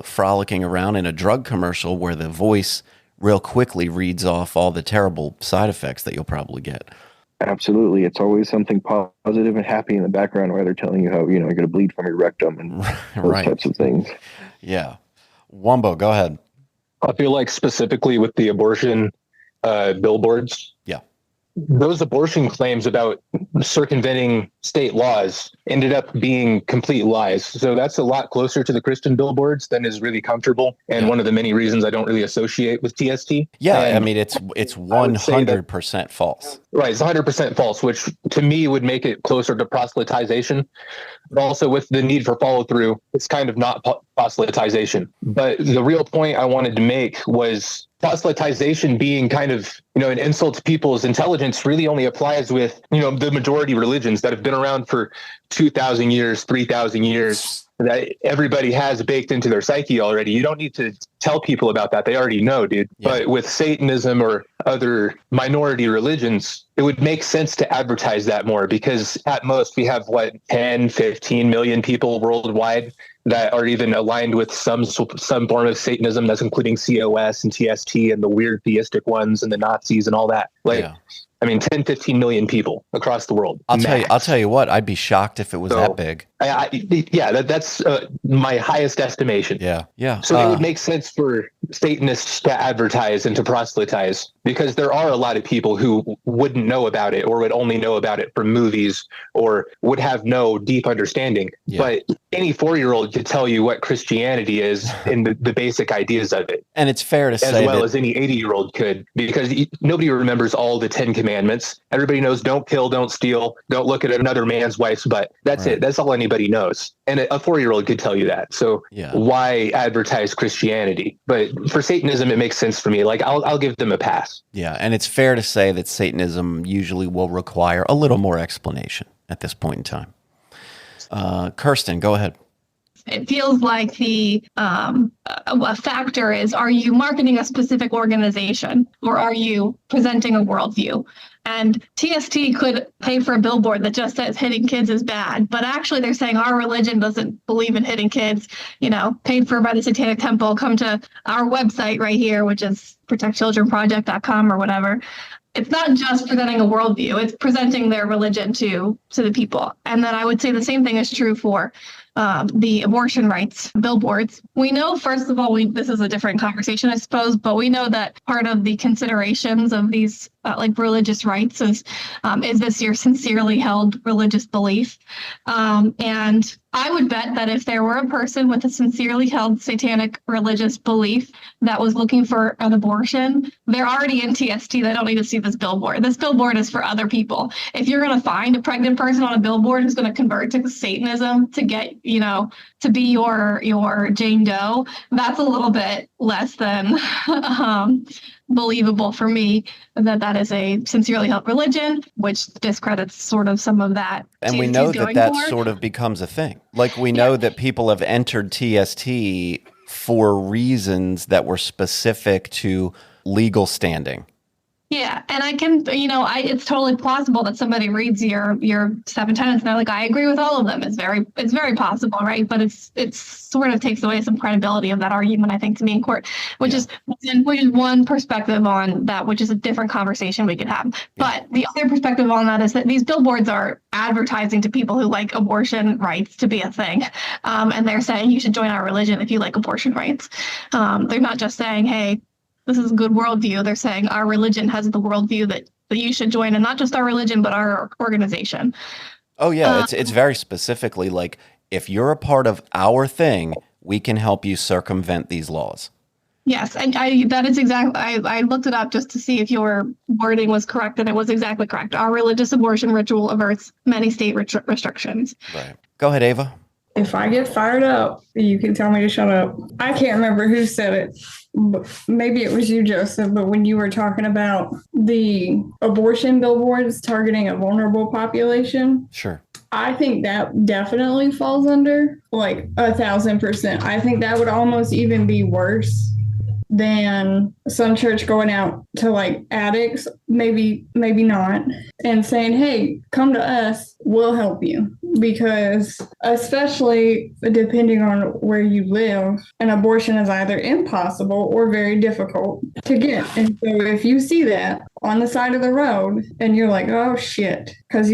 frolicking around in a drug commercial where the voice real quickly reads off all the terrible side effects that you'll probably get. Absolutely. It's always something positive and happy in the background where they're telling you how, you're going to bleed from your rectum and those types of things. Yeah. Wumbo, go ahead. I feel like specifically with the abortion billboards. Yeah. Those abortion claims about circumventing state laws ended up being complete lies. So that's a lot closer to the Christian billboards than is really comfortable. And one of the many reasons I don't really associate with TST. Yeah, and I mean, it's 100% false. Right, it's 100% false, which to me would make it closer to proselytization. But also with the need for follow through, it's kind of not proselytization. But the real point I wanted to make was proselytization being kind of, an insult to people's intelligence really only applies with, the majority religions that have been around for 2,000 years, 3,000 years, that everybody has baked into their psyche already. You don't need to tell people about that. They already know, dude. Yeah. But with Satanism or other minority religions, it would make sense to advertise that more, because at most we have 10, 15 million people worldwide that are even aligned with some form of Satanism, that's including COS and TST and the weird theistic ones and the Nazis and all that. 10, 15 million people across the world. I'll tell you what, I'd be shocked if it was that big. That's my highest estimation. Yeah. So it would make sense for Satanists to advertise and to proselytize, because there are a lot of people who wouldn't know about it or would only know about it from movies or would have no deep understanding. Yeah. But any 4-year-old could tell you what Christianity is and the basic ideas of it. And it's fair to say as well as any 80-year-old could, because nobody remembers all the 10 commandments. Everybody knows don't kill, don't steal, don't look at another man's wife's butt. That's it. That's all anybody knows. And a 4-year-old could tell you that. So why advertise Christianity? But for Satanism, it makes sense for me. I'll give them a pass. Yeah. And it's fair to say that Satanism usually will require a little more explanation at this point in time. Kirsten, go ahead. It feels like the a factor is, are you marketing a specific organization or are you presenting a worldview? And TST could pay for a billboard that just says hitting kids is bad, but actually they're saying our religion doesn't believe in hitting kids, paid for by the Satanic Temple. Come to our website right here, which is protectchildrenproject.com or whatever. It's not just presenting a worldview, it's presenting their religion to the people. And then I would say the same thing is true for the abortion rights billboards. We know, first of all, this is a different conversation, I suppose, but we know that part of the considerations of these religious rights is this your sincerely held religious belief? And I would bet that if there were a person with a sincerely held satanic religious belief that was looking for an abortion, they're already in TST. They don't need to see this billboard. This billboard is for other people. If you're going to find a pregnant person on a billboard who's going to convert to Satanism to get, to be your Jane Doe, that's a little bit less than believable for me that is a sincerely held religion, which discredits sort of some of that. And we know that sort of becomes a thing. We know that people have entered TST for reasons that were specific to legal standing. Yeah, and I can, it's totally plausible that somebody reads your 7 tenets and they're like, I agree with all of them. It's very possible, right? But it's sort of takes away some credibility of that argument, I think, to me in court, which is one perspective on that, which is a different conversation we could have. But the other perspective on that is that these billboards are advertising to people who like abortion rights to be a thing, and they're saying you should join our religion if you like abortion rights. They're not just saying, hey, this is a good worldview. They're saying our religion has the worldview that you should join, and not just our religion, but our organization. Oh, yeah. It's very specifically if you're a part of our thing, we can help you circumvent these laws. Yes, and that is exactly, I looked it up just to see if your wording was correct, and it was exactly correct. Our religious abortion ritual averts many state restrictions. Right. Go ahead, Ava. If I get fired up, you can tell me to shut up. I can't remember who said it. Maybe it was you, Joseph, but when you were talking about the abortion billboards targeting a vulnerable population. Sure. I think that definitely falls under like 1,000%. I think that would almost even be worse than some church going out to like addicts, maybe not, and saying, hey, come to us, we'll help you. Because especially depending on where you live, an abortion is either impossible or very difficult to get. And so if you see that on the side of the road and you're like, oh shit, because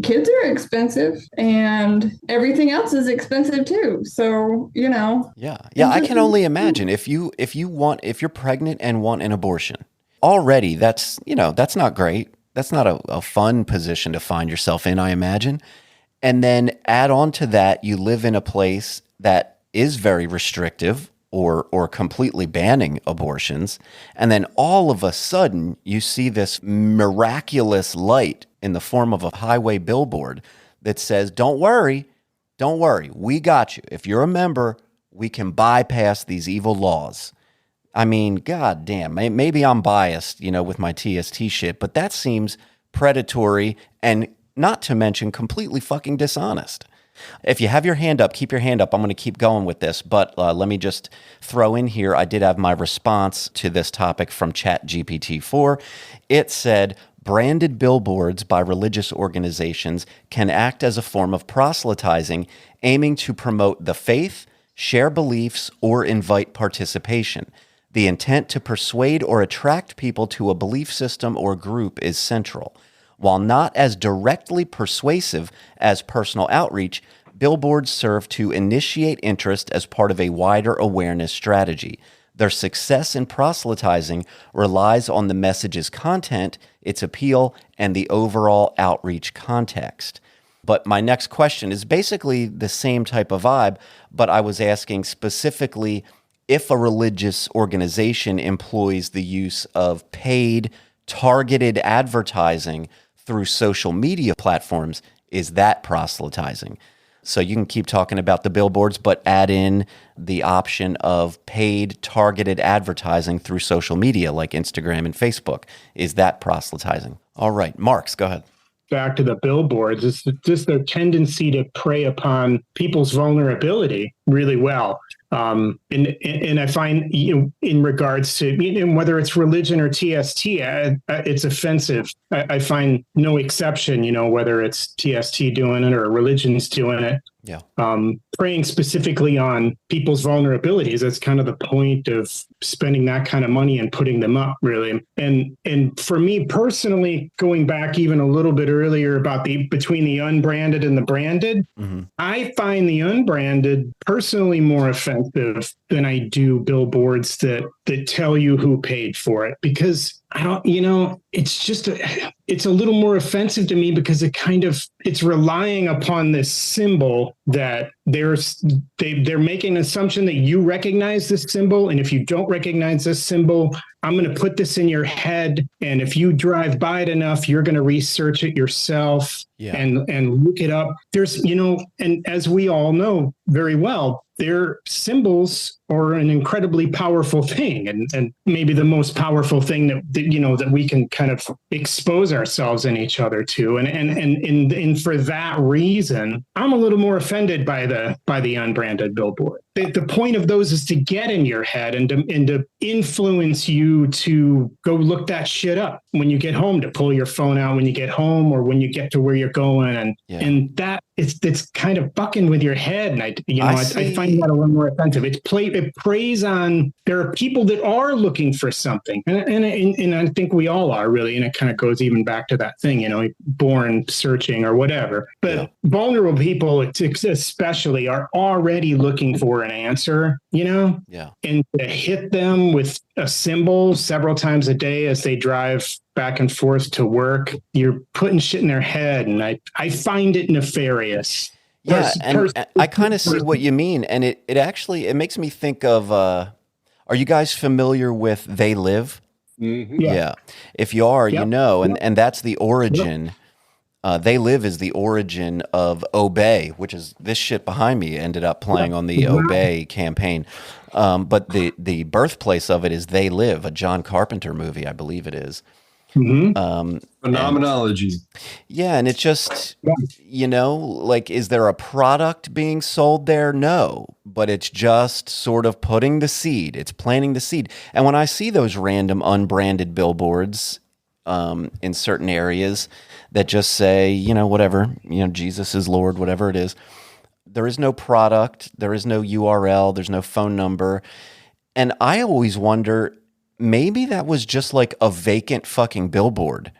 kids are expensive and everything else is expensive too. So, Yeah. I can only imagine if you're pregnant and want an abortion, already that's not great. That's not a fun position to find yourself in, I imagine. And then add on to that, you live in a place that is very restrictive or completely banning abortions. And then all of a sudden you see this miraculous light in the form of a highway billboard that says, don't worry, we got you. If you're a member, we can bypass these evil laws. I mean, God damn, maybe I'm biased, with my TST shit, but that seems predatory and not to mention completely fucking dishonest. If you have your hand up, keep your hand up. I'm going to keep going with this, but let me just throw in here. I did have my response to this topic from ChatGPT-4. It said, branded billboards by religious organizations can act as a form of proselytizing, aiming to promote the faith, share beliefs, or invite participation. The intent to persuade or attract people to a belief system or group is central. While not as directly persuasive as personal outreach, billboards serve to initiate interest as part of a wider awareness strategy. Their success in proselytizing relies on the message's content, its appeal, and the overall outreach context. But my next question is basically the same type of vibe, but I was asking specifically if a religious organization employs the use of paid, targeted advertising through social media platforms, is that proselytizing? So you can keep talking about the billboards, but add in the option of paid targeted advertising through social media like Instagram and Facebook. Is that proselytizing? All right, Marks, go ahead. Back to the billboards, it's just their tendency to prey upon people's vulnerability really well. And I find in regards to whether it's religion or TST, it's offensive. I find no exception, whether it's TST doing it or religion's doing it. Yeah. Preying specifically on people's vulnerabilities. That's kind of the point of spending that kind of money and putting them up, really. And for me personally, going back even a little bit earlier about between the unbranded and the branded, I find the unbranded personally more offensive than I do billboards that tell you who paid for it, because I don't, it's a little more offensive to me because it's relying upon this symbol that they're making an assumption that you recognize this symbol. And if you don't recognize this symbol, I'm going to put this in your head. And if you drive by it enough, you're going to research it yourself and look it up. There's, and as we all know very well, their symbols are an incredibly powerful thing, and maybe the most powerful thing that we can kind of expose ourselves and each other to. And for that reason, I'm a little more offended by the unbranded billboard. The point of those is to get in your head and to influence you to go look that shit up when you get home, to pull your phone out when you get home or when you get to where you're going. And that it's kind of bucking with your head. And I find that a little more offensive. It preys on, there are people that are looking for something. And I think we all are, really. And it kind of goes even back to that thing, born searching or whatever. But vulnerable people especially are already looking for an answer, and to hit them with a symbol several times a day as they drive back and forth to work, you're putting shit in their head. And I find it nefarious. Yeah, and I kind of see what you mean. And it makes me think of, are you guys familiar with They Live? Mm-hmm. Yeah. If you are, and that's the origin They Live is the origin of Obey, which is this shit behind me ended up playing on the Obey campaign. But the birthplace of it is They Live, a John Carpenter movie, I believe it is. Phenomenology. And it's just, like, is there a product being sold there? No, but it's just sort of putting the seed. It's planting the seed. And when I see those random unbranded billboards in certain areas that just say, whatever, Jesus is Lord, whatever it is, there is no product, there is no URL, there's no phone number. And I always wonder, maybe that was just like a vacant fucking billboard.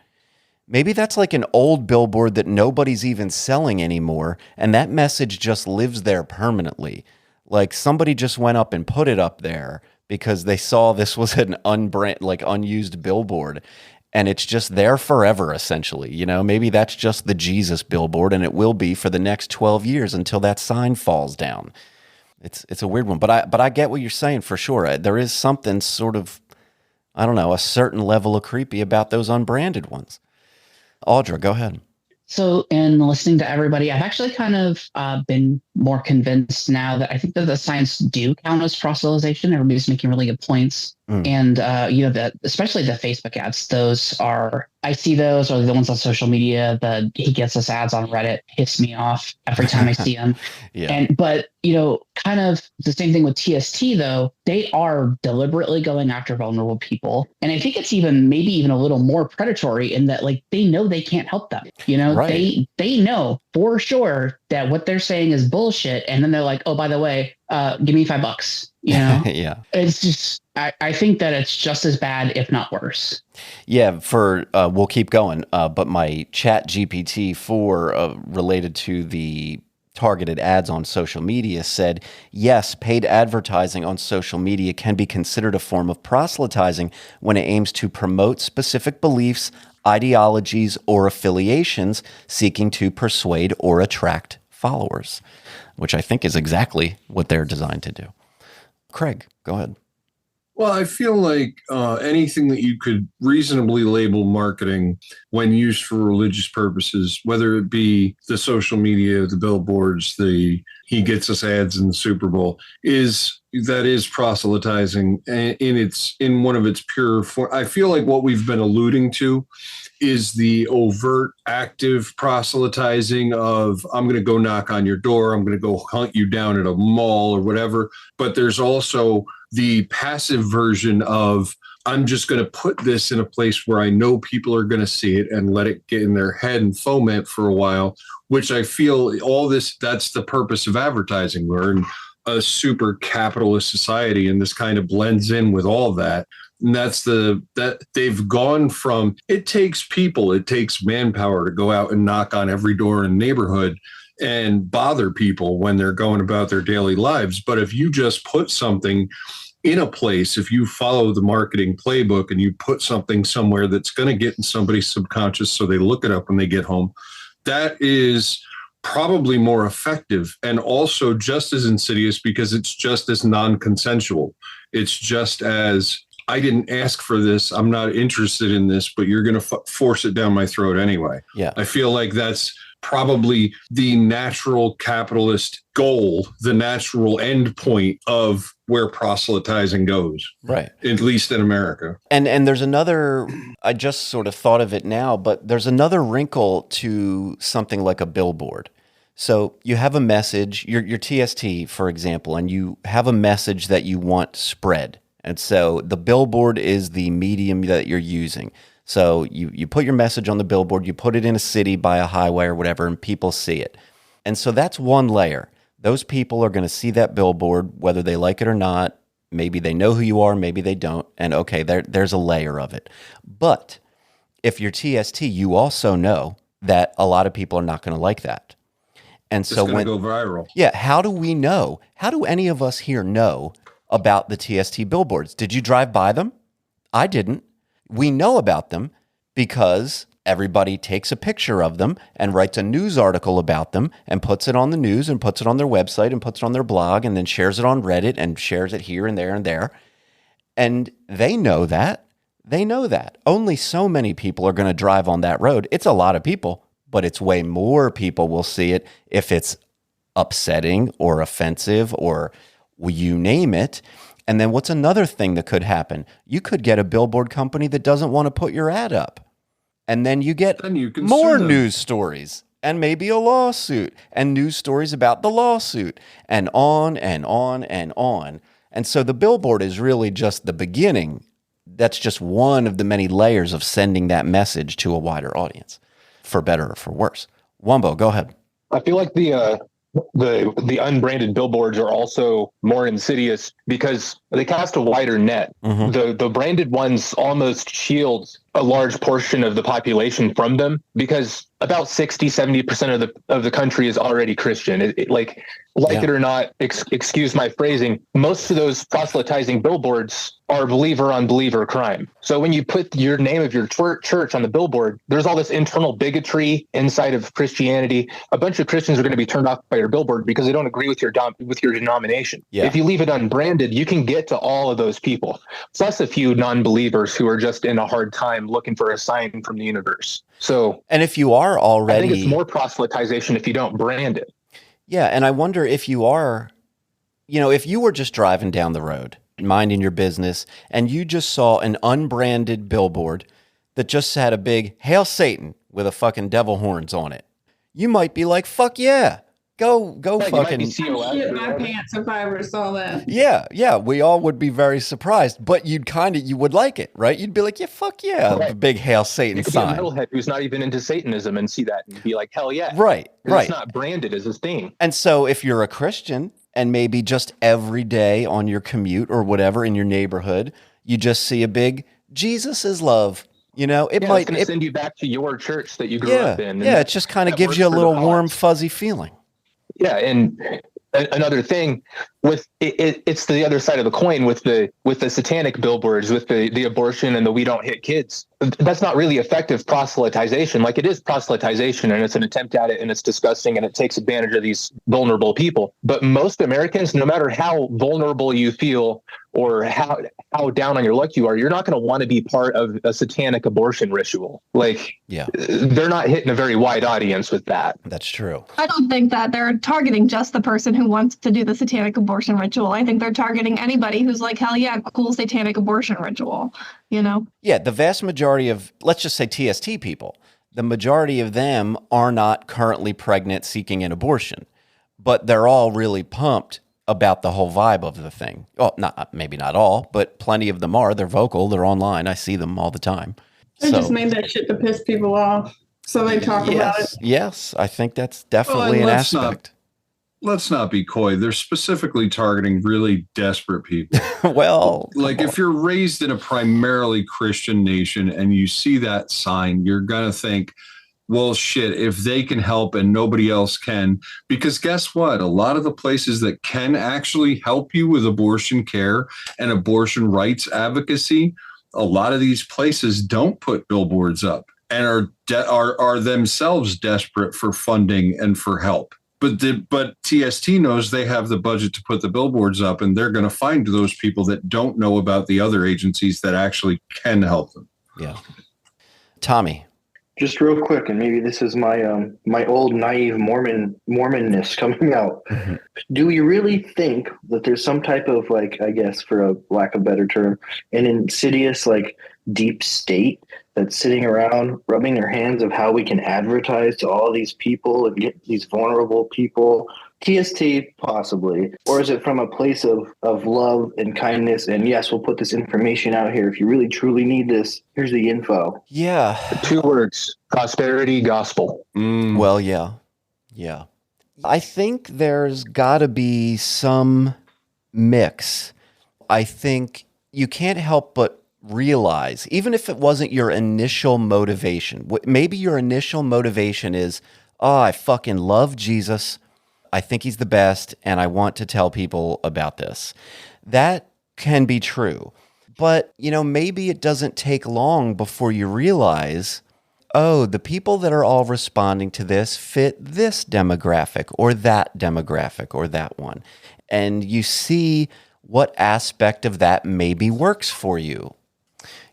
Maybe that's like an old billboard that nobody's even selling anymore, and that message just lives there permanently. Like somebody just went up and put it up there because they saw this was an unused billboard, and it's just there forever, essentially. Maybe that's just the Jesus billboard, and it will be for the next 12 years until that sign falls down. It's a weird one, but I get what you're saying for sure. There is something sort of, I don't know, a certain level of creepy about those unbranded ones. Audra, go ahead. So in listening to everybody, I've actually kind of been more convinced now that I think that the signs do count as proselytization. Everybody's making really good points. And, that especially the Facebook ads, I see those, or the ones on social media, he gets us ads on Reddit, piss me off every time I see them. But kind of the same thing with TST though, they are deliberately going after vulnerable people. And I think it's maybe even a little more predatory in that, like, they know they can't help them. Right. They know for sure that what they're saying is bullshit. And then they're like, oh, by the way, give me $5. Yeah. It's just, I think that it's just as bad, if not worse. Yeah, we'll keep going. But my Chat GPT-4 related to the targeted ads on social media said, yes, paid advertising on social media can be considered a form of proselytizing when it aims to promote specific beliefs, ideologies, or affiliations seeking to persuade or attract followers, which I think is exactly what they're designed to do. Craig, go ahead. Well, I feel like anything that you could reasonably label marketing when used for religious purposes, whether it be the social media, the billboards, he gets us ads in the Super Bowl, is proselytizing in one of its pure form. I feel like what we've been alluding to is the overt, active proselytizing of, I'm going to go knock on your door, I'm going to go hunt you down at a mall or whatever. But there's also the passive version of, I'm just going to put this in a place where I know people are going to see it and let it get in their head and foment for a while, which I feel that's the purpose of advertising. We're in a super capitalist society, and this kind of blends in with all that. And that they've gone from, it takes manpower to go out and knock on every door in the neighborhood and bother people when they're going about their daily lives. But if you just put something in a place, if you follow the marketing playbook and you put something somewhere that's going to get in somebody's subconscious so they look it up when they get home, that is probably more effective and also just as insidious because it's just as non-consensual. It's just as, I didn't ask for this, I'm not interested in this, but you're going to force it down my throat anyway. Yeah. I feel like that's probably the natural capitalist goal, the natural end point of where proselytizing goes. Right. At least in America. And there's another, I just sort of thought of it now, but there's another wrinkle to something like a billboard. So you have a message, your TST, for example, and you have a message that you want spread. And so the billboard is the medium that you're using. So you put your message on the billboard, you put it in a city by a highway or whatever, and people see it. And so that's one layer. Those people are going to see that billboard, whether they like it or not. Maybe they know who you are, maybe they don't. And okay, there's a layer of it. But if you're TST, you also know that a lot of people are not going to like that. And so it's going to go viral. Yeah. How do we know? How do any of us here know about the TST billboards? Did you drive by them? I didn't. We know about them because everybody takes a picture of them and writes a news article about them and puts it on the news and puts it on their website and puts it on their blog and then shares it on Reddit and shares it here and there and there. And they know that. They know that. Only so many people are going to drive on that road. It's a lot of people, but it's way more people will see it if it's upsetting or offensive or you name it. And then what's another thing that could happen? You could get a billboard company that doesn't want to put your ad up. And then you get more news stories and maybe a lawsuit and news stories about the lawsuit and on and on and on. And so the billboard is really just the beginning. That's just one of the many layers of sending that message to a wider audience, for better or for worse. Wumbo, go ahead. I feel like the unbranded billboards are also more insidious because they cast a wider net. The branded ones almost shield a large portion of the population from them because about 60-70% of the country is already Christian. It or not, excuse my phrasing, most of those proselytizing billboards are believer on believer crime. So when you put your name of your church on the billboard, there's all this internal bigotry inside of Christianity. A bunch of Christians are going to be turned off by your billboard because they don't agree with your denomination. Yeah. If you leave it unbranded, you can get to all of those people, plus a few non-believers who are just in a hard time looking for a sign from the universe. So, and if you are already, I think it's more proselytization if you don't brand it. Yeah, and I wonder if you are, if you were just driving down the road, minding your business, and you just saw an unbranded billboard that just had a big "Hail Satan" with a fucking devil horns on it, you might be like, "Fuck yeah, go fucking." I'd shit my pants if I ever saw that. Yeah, we all would be very surprised, but you would like it, right? You'd be like, "Yeah, fuck yeah," the big "Hail Satan" sign. You could be a metalhead who's not even into Satanism and see that and be like, "Hell yeah!" Right. It's not branded as a thing. And so, if you're a Christian and maybe just every day on your commute or whatever in your neighborhood, you just see a big "Jesus is love." It might send you back to your church that you grew up in. Yeah, it just kind of gives you a little warm, fuzzy feeling. Yeah, and another thing with it's the other side of the coin with the satanic billboards, with the abortion and the "we don't hit kids." That's not really effective proselytization. Like, it is proselytization, and it's an attempt at it, and it's disgusting, and it takes advantage of these vulnerable people. But most Americans, no matter how vulnerable you feel or how down on your luck you are, you're not going to want to be part of a satanic abortion ritual. They're not hitting a very wide audience with that. That's true. I don't think that they're targeting just the person who wants to do the satanic abortion ritual. I think they're targeting anybody who's like, hell yeah, cool satanic abortion ritual, Yeah, the vast majority of, let's just say TST people, the majority of them are not currently pregnant seeking an abortion, but they're all really pumped about the whole vibe of the thing. Well, maybe not all, but plenty of them are. They're vocal. They're online. I see them all the time. They just made that shit to piss people off, so they talk about it. Yes, I think that's definitely an aspect. Let's not be coy. They're specifically targeting really desperate people. Well, if you're raised in a primarily Christian nation and you see that sign, you're going to think, well, shit, if they can help and nobody else can, because guess what? A lot of the places that can actually help you with abortion care and abortion rights advocacy, a lot of these places don't put billboards up and are themselves desperate for funding and for help. But TST knows they have the budget to put the billboards up, and they're going to find those people that don't know about the other agencies that actually can help them. Yeah. Tommy. Just real quick, and maybe this is my my old naive Mormonness coming out. Mm-hmm. Do we really think that there's some type of, I guess for a lack of a better term, an insidious deep state that's sitting around rubbing their hands of how we can advertise to all these people and get these vulnerable people? TST possibly, or is it from a place of love and kindness? And yes, we'll put this information out here. If you really truly need this, here's the info. Yeah. 2 words: prosperity gospel. Well, yeah. I think there's got to be some mix. I think you can't help but realize, even if it wasn't your initial motivation, maybe your initial motivation is, I fucking love Jesus. I think he's the best, and I want to tell people about this. That can be true. But, maybe it doesn't take long before you realize, the people that are all responding to this fit this demographic or that one. And you see what aspect of that maybe works for you.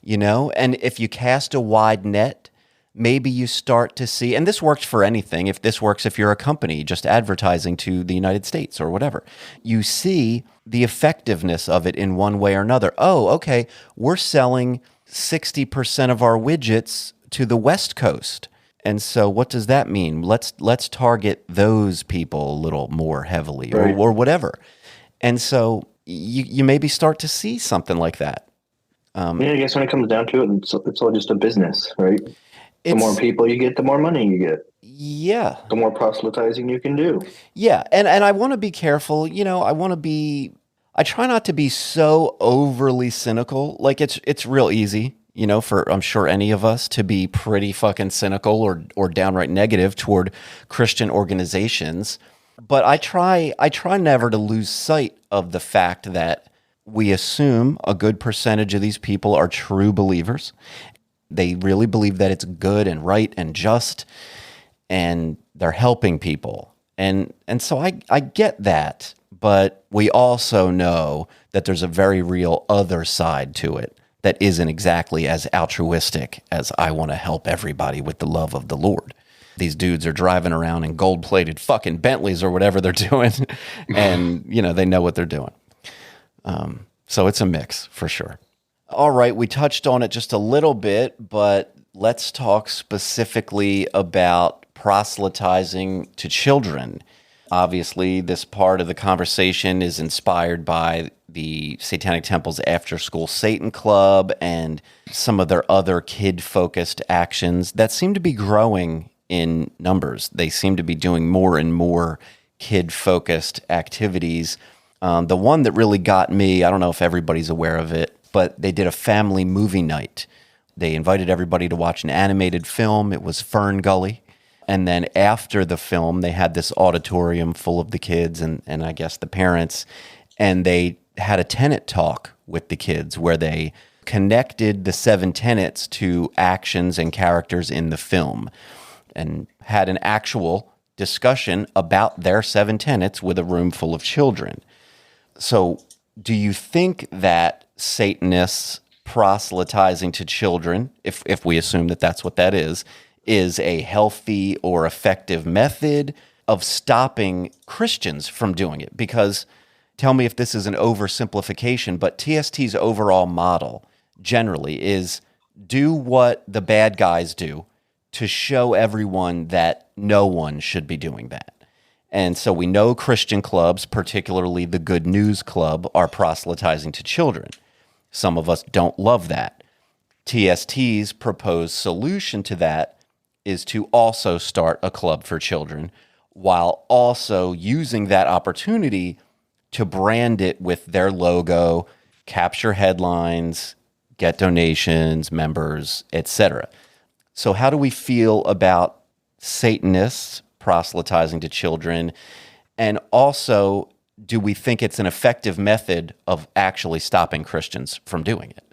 And if you cast a wide net, maybe you start to see, and this works for anything. If this works, if you're a company just advertising to the United States or whatever, you see the effectiveness of it in one way or another. Oh, okay, we're selling 60% of our widgets to the West Coast. And so what does that mean? Let's target those people a little more heavily, Right. or whatever. And so you maybe start to see something like that. Yeah, I guess when it comes down to it, it's all just a business, right? The more people you get, the more money you get. Yeah. The more proselytizing you can do. Yeah, and I want to be careful. I try not to be so overly cynical. Like it's real easy, for I'm sure any of us to be pretty fucking cynical or downright negative toward Christian organizations. But I try never to lose sight of the fact that we assume a good percentage of these people are true believers. They really believe that it's good and right and just, and they're helping people. And so I get that, but we also know that there's a very real other side to it that isn't exactly as altruistic as I want to help everybody with the love of the Lord. These dudes are driving around in gold-plated fucking Bentleys or whatever they're doing, and they know what they're doing. So it's a mix for sure. All right, we touched on it just a little bit, but let's talk specifically about proselytizing to children. Obviously, this part of the conversation is inspired by the Satanic Temple's after-school Satan Club and some of their other kid-focused actions that seem to be growing in numbers. They seem to be doing more and more kid-focused activities. The one that really got me, I don't know if everybody's aware of it, but they did a family movie night. They invited everybody to watch an animated film. It was Fern Gully. And then after the film, they had this auditorium full of the kids and I guess the parents, and they had a tenet talk with the kids where they connected the 7 tenets to actions and characters in the film and had an actual discussion about their 7 tenets with a room full of children. So do you think that Satanists proselytizing to children, if we assume that that's what that is a healthy or effective method of stopping Christians from doing it? Because tell me if this is an oversimplification, but TST's overall model generally is do what the bad guys do to show everyone that no one should be doing that. And so we know Christian clubs, particularly the Good News Club, are proselytizing to children. Some of us don't love that. TST's proposed solution to that is to also start a club for children while also using that opportunity to brand it with their logo, capture headlines, get donations, members, etc. So how do we feel about Satanists proselytizing to children? And also, do we think it's an effective method of actually stopping Christians from doing it?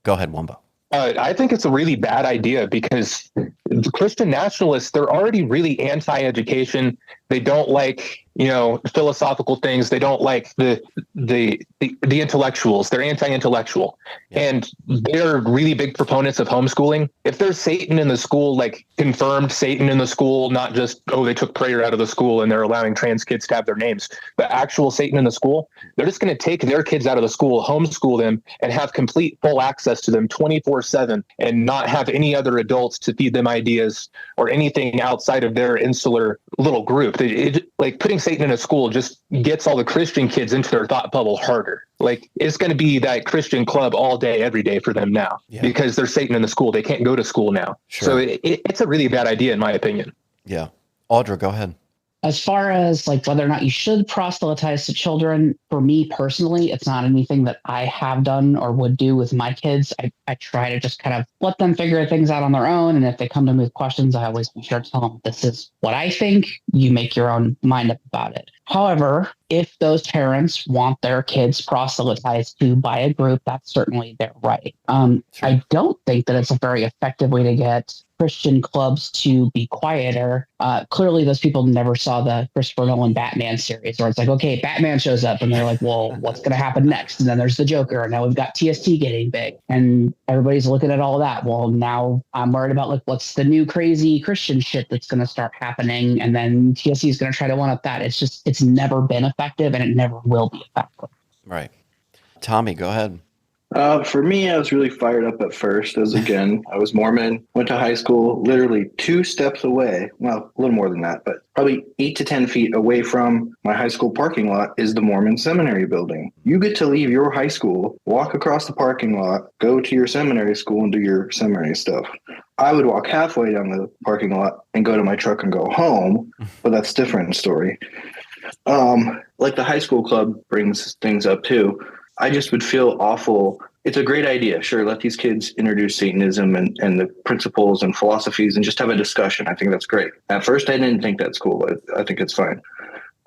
Go ahead, Wumbo. I think it's a really bad idea because the Christian nationalists, they're already really anti-education. They don't like, philosophical things. They don't like the intellectuals. They're anti-intellectual. Yeah. And they're really big proponents of homeschooling. If there's Satan in the school, like confirmed Satan in the school, not just, they took prayer out of the school and they're allowing trans kids to have their names, but actual Satan in the school, they're just going to take their kids out of the school, homeschool them, and have complete full access to them 24/7 and not have any other adults to feed them ideas or anything outside of their insular little group. Like putting Satan in a school just gets all the Christian kids into their thought bubble harder. Like it's going to be that Christian club all day, every day for them now because there's Satan in the school. They can't go to school now. Sure. So it's a really bad idea in my opinion. Yeah. Audra, go ahead. As far as like whether or not you should proselytize to children, for me personally, it's not anything that I have done or would do with my kids. I try to just kind of let them figure things out on their own. And if they come to me with questions, I always make sure to tell them, this is what I think. You make your own mind up about it. However, if those parents want their kids proselytized to by a group, that's certainly their right. I don't think that it's a very effective way to get Christian clubs to be quieter. Clearly, those people never saw the Christopher Nolan Batman series, where it's like, okay, Batman shows up, and they're like, well, what's going to happen next? And then there's the Joker, and now we've got TST getting big, and everybody's looking at all that. Well, now I'm worried about like what's the new crazy Christian shit that's going to start happening, and then TST is going to try to one up that. It's never been effective, and it never will be effective. Right. Tommy, go ahead. For me, I was really fired up at first, as again, I was Mormon, went to high school, literally 2 steps away. Well, a little more than that, but probably 8 to 10 feet away from my high school parking lot is the Mormon seminary building. You get to leave your high school, walk across the parking lot, go to your seminary school and do your seminary stuff. I would walk halfway down the parking lot and go to my truck and go home, but that's a different story. Like the high school club brings things up too. I just would feel awful. It's a great idea. Sure, let these kids introduce Satanism and the principles and philosophies and just have a discussion. I think that's great. At first, I didn't think that's cool. I think it's fine.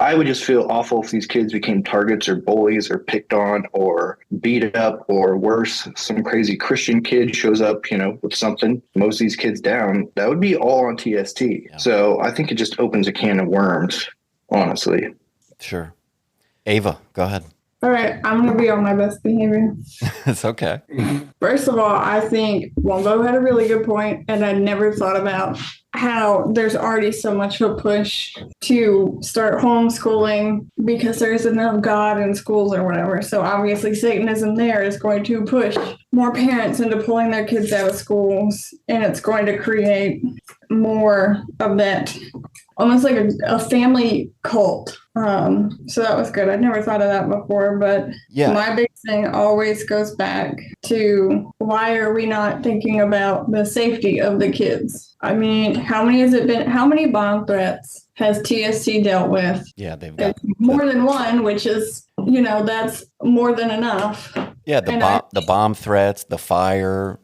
I would just feel awful if these kids became targets or bullies or picked on or beat up or worse. Some crazy Christian kid shows up, with something, mows these kids down. That would be all on TST. Yeah. So I think it just opens a can of worms, honestly. Sure. Ava, go ahead. All right, I'm going to be on my best behavior. It's okay. First of all, I think Wombo had a really good point, and I never thought about how there's already so much of a push to start homeschooling because there's enough God in schools or whatever. So obviously Satanism there is going to push more parents into pulling their kids out of schools, and it's going to create more of that, almost like a family cult. So that was good. I'd never thought of that before, but my big thing always goes back to why are we not thinking about the safety of the kids? I mean, how many bomb threats has TSC dealt with? Yeah, they've got more than one, which is, that's more than enough. Yeah, the bomb threats, the fire,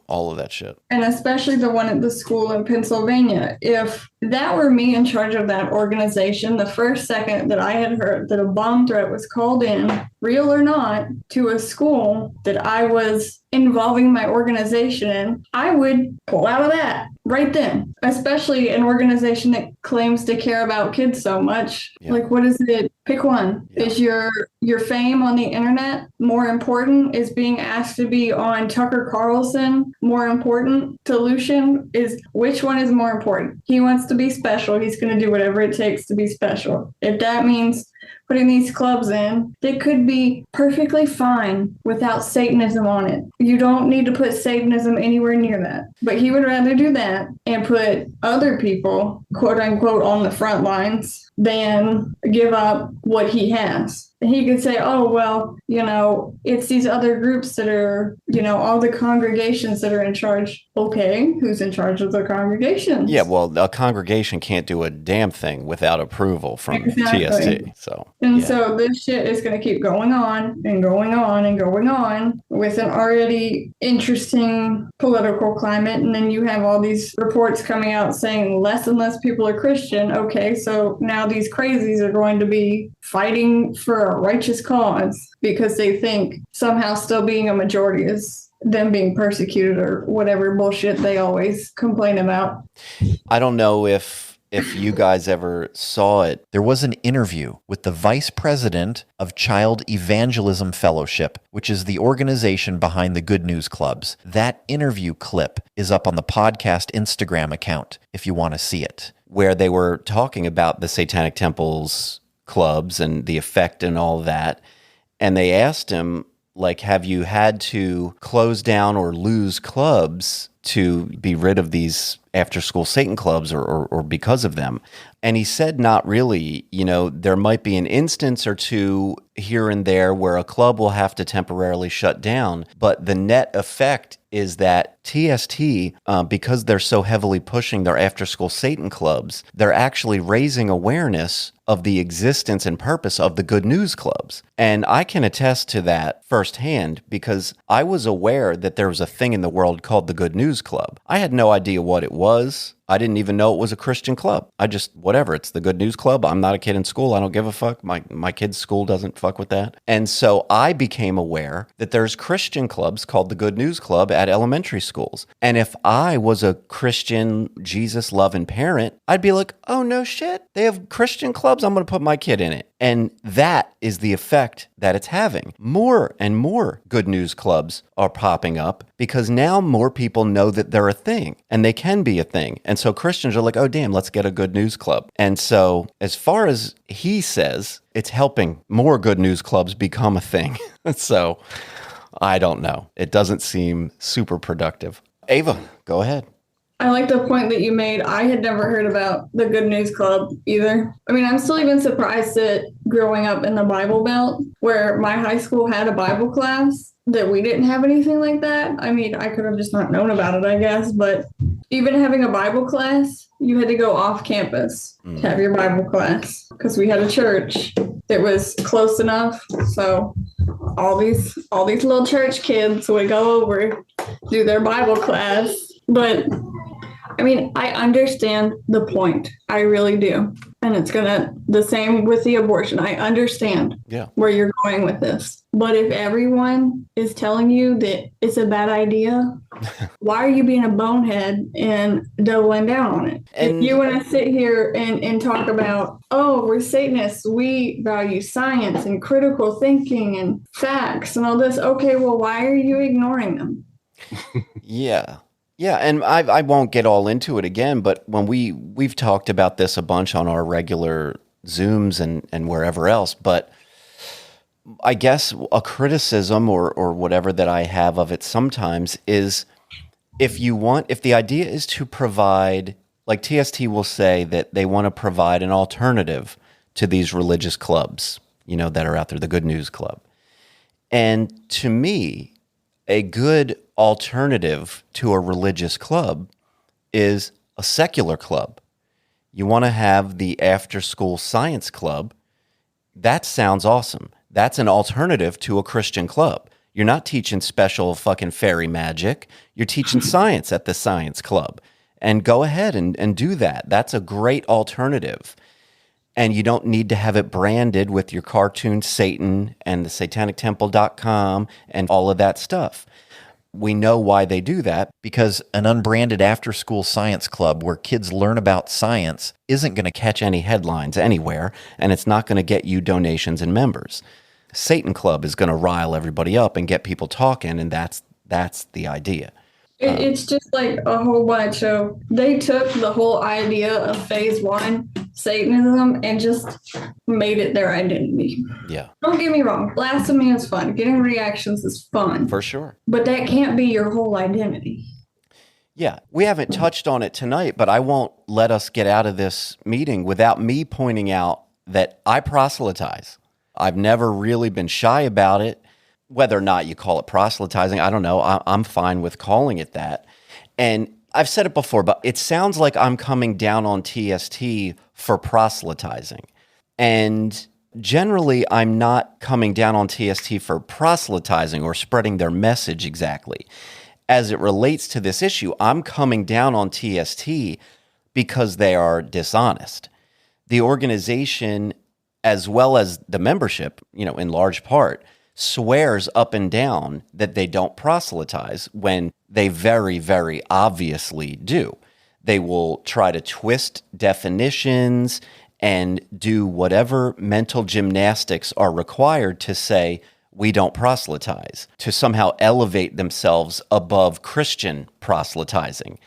all of that shit. And especially the one at the school in Pennsylvania. If that were me in charge of that organization, the first second that I had heard that a bomb threat was called in, real or not, to a school that I was involving my organization in, I would pull out of that right then, especially an organization that claims to care about kids so much. Yeah. Like, what is it? Pick one. Yeah. Is your fame on the internet more important? Is being asked to be on Tucker Carlson more important to Lucian? Which one is more important? He wants to be special. He's going to do whatever it takes to be special. If that means putting these clubs in, they could be perfectly fine without Satanism on it. You don't need to put Satanism anywhere near that. But he would rather do that and put other people, quote unquote, on the front lines than give up what he has. He could say, oh, well, it's these other groups that are, all the congregations that are in charge. Okay, who's in charge of the congregations? Yeah, well, a congregation can't do a damn thing without approval from TST. So this shit is going to keep going on and going on and going on with an already interesting political climate. And then you have all these reports coming out saying less and less people are Christian. Okay, so now these crazies are going to be fighting for a righteous cause because they think somehow still being a majority is them being persecuted or whatever bullshit they always complain about. I don't know if you guys ever saw it. There was an interview with the vice president of Child Evangelism Fellowship, which is the organization behind the Good News Clubs. That interview clip is up on the podcast Instagram account if you want to see it, where they were talking about the Satanic Temple's clubs and the effect and all that. And they asked him, have you had to close down or lose clubs to be rid of these after-school Satan clubs or because of them? And he said, not really. There might be an instance or two here and there where a club will have to temporarily shut down, but the net effect is that TST, because they're so heavily pushing their after-school Satan clubs, they're actually raising awareness of the existence and purpose of the Good News Clubs. And I can attest to that firsthand because I was aware that there was a thing in the world called the Good News Club. I had no idea what it was. I didn't even know it was a Christian club. I just, whatever, it's the Good News Club. I'm not a kid in school. I don't give a fuck. My kid's school doesn't fuck with that. And so I became aware that there's Christian clubs called the Good News Club at elementary schools. And if I was a Christian, Jesus-loving parent, I'd be like, oh, no shit. They have Christian clubs. I'm going to put my kid in it. And that is the effect that it's having. More and more Good News Clubs are popping up because now more people know that they're a thing and they can be a thing. And so Christians are like, oh, damn, let's get a Good News Club. And so as far as he says, it's helping more Good News Clubs become a thing. So I don't know. It doesn't seem super productive. Ava, go ahead. I like the point that you made. I had never heard about the Good News Club either. I mean, I'm still even surprised that growing up in the Bible Belt, where my high school had a Bible class, that we didn't have anything like that. I mean, I could have just not known about it, I guess. But even having a Bible class, you had to go off campus to have your Bible class because we had a church that was close enough. So all these little church kids would go over, do their Bible class. But I mean, I understand the point. I really do. And it's the same with the abortion. I understand where you're going with this. But if everyone is telling you that it's a bad idea, why are you being a bonehead and doubling down on it? And if you want to sit here and talk about, oh, we're Satanists, we value science and critical thinking and facts and all this. Okay, well, why are you ignoring them? Yeah. Yeah, and I won't get all into it again, but when we've talked about this a bunch on our regular Zooms and wherever else, but I guess a criticism or whatever that I have of it sometimes is if the idea is to provide, like TST will say that they want to provide an alternative to these religious clubs, that are out there, the Good News Club. And to me, a good alternative to a religious club is a secular club. You want to have the after-school science club. That sounds awesome. That's an alternative to a Christian club. You're not teaching special fucking fairy magic. You're teaching science at the science club. And go ahead and do that. That's a great alternative. And you don't need to have it branded with your cartoon Satan and the satanictemple.com and all of that stuff. We know why they do that. Because an unbranded after-school science club where kids learn about science isn't going to catch any headlines anywhere, and it's not going to get you donations and members. Satan Club is going to rile everybody up and get people talking, and that's the idea. It's just like a whole bunch of, they took the whole idea of phase 1 Satanism and just made it their identity. Yeah. Don't get me wrong. Blasphemy is fun. Getting reactions is fun. For sure. But that can't be your whole identity. Yeah. We haven't touched on it tonight, but I won't let us get out of this meeting without me pointing out that I proselytize. I've never really been shy about it. Whether or not you call it proselytizing, I don't know. I'm fine with calling it that. And I've said it before, but it sounds like I'm coming down on TST for proselytizing. And generally, I'm not coming down on TST for proselytizing or spreading their message exactly. As it relates to this issue, I'm coming down on TST because they are dishonest. The organization, as well as the membership, in large part, swears up and down that they don't proselytize when they very, very obviously do. They will try to twist definitions and do whatever mental gymnastics are required to say, we don't proselytize, to somehow elevate themselves above Christian proselytizing.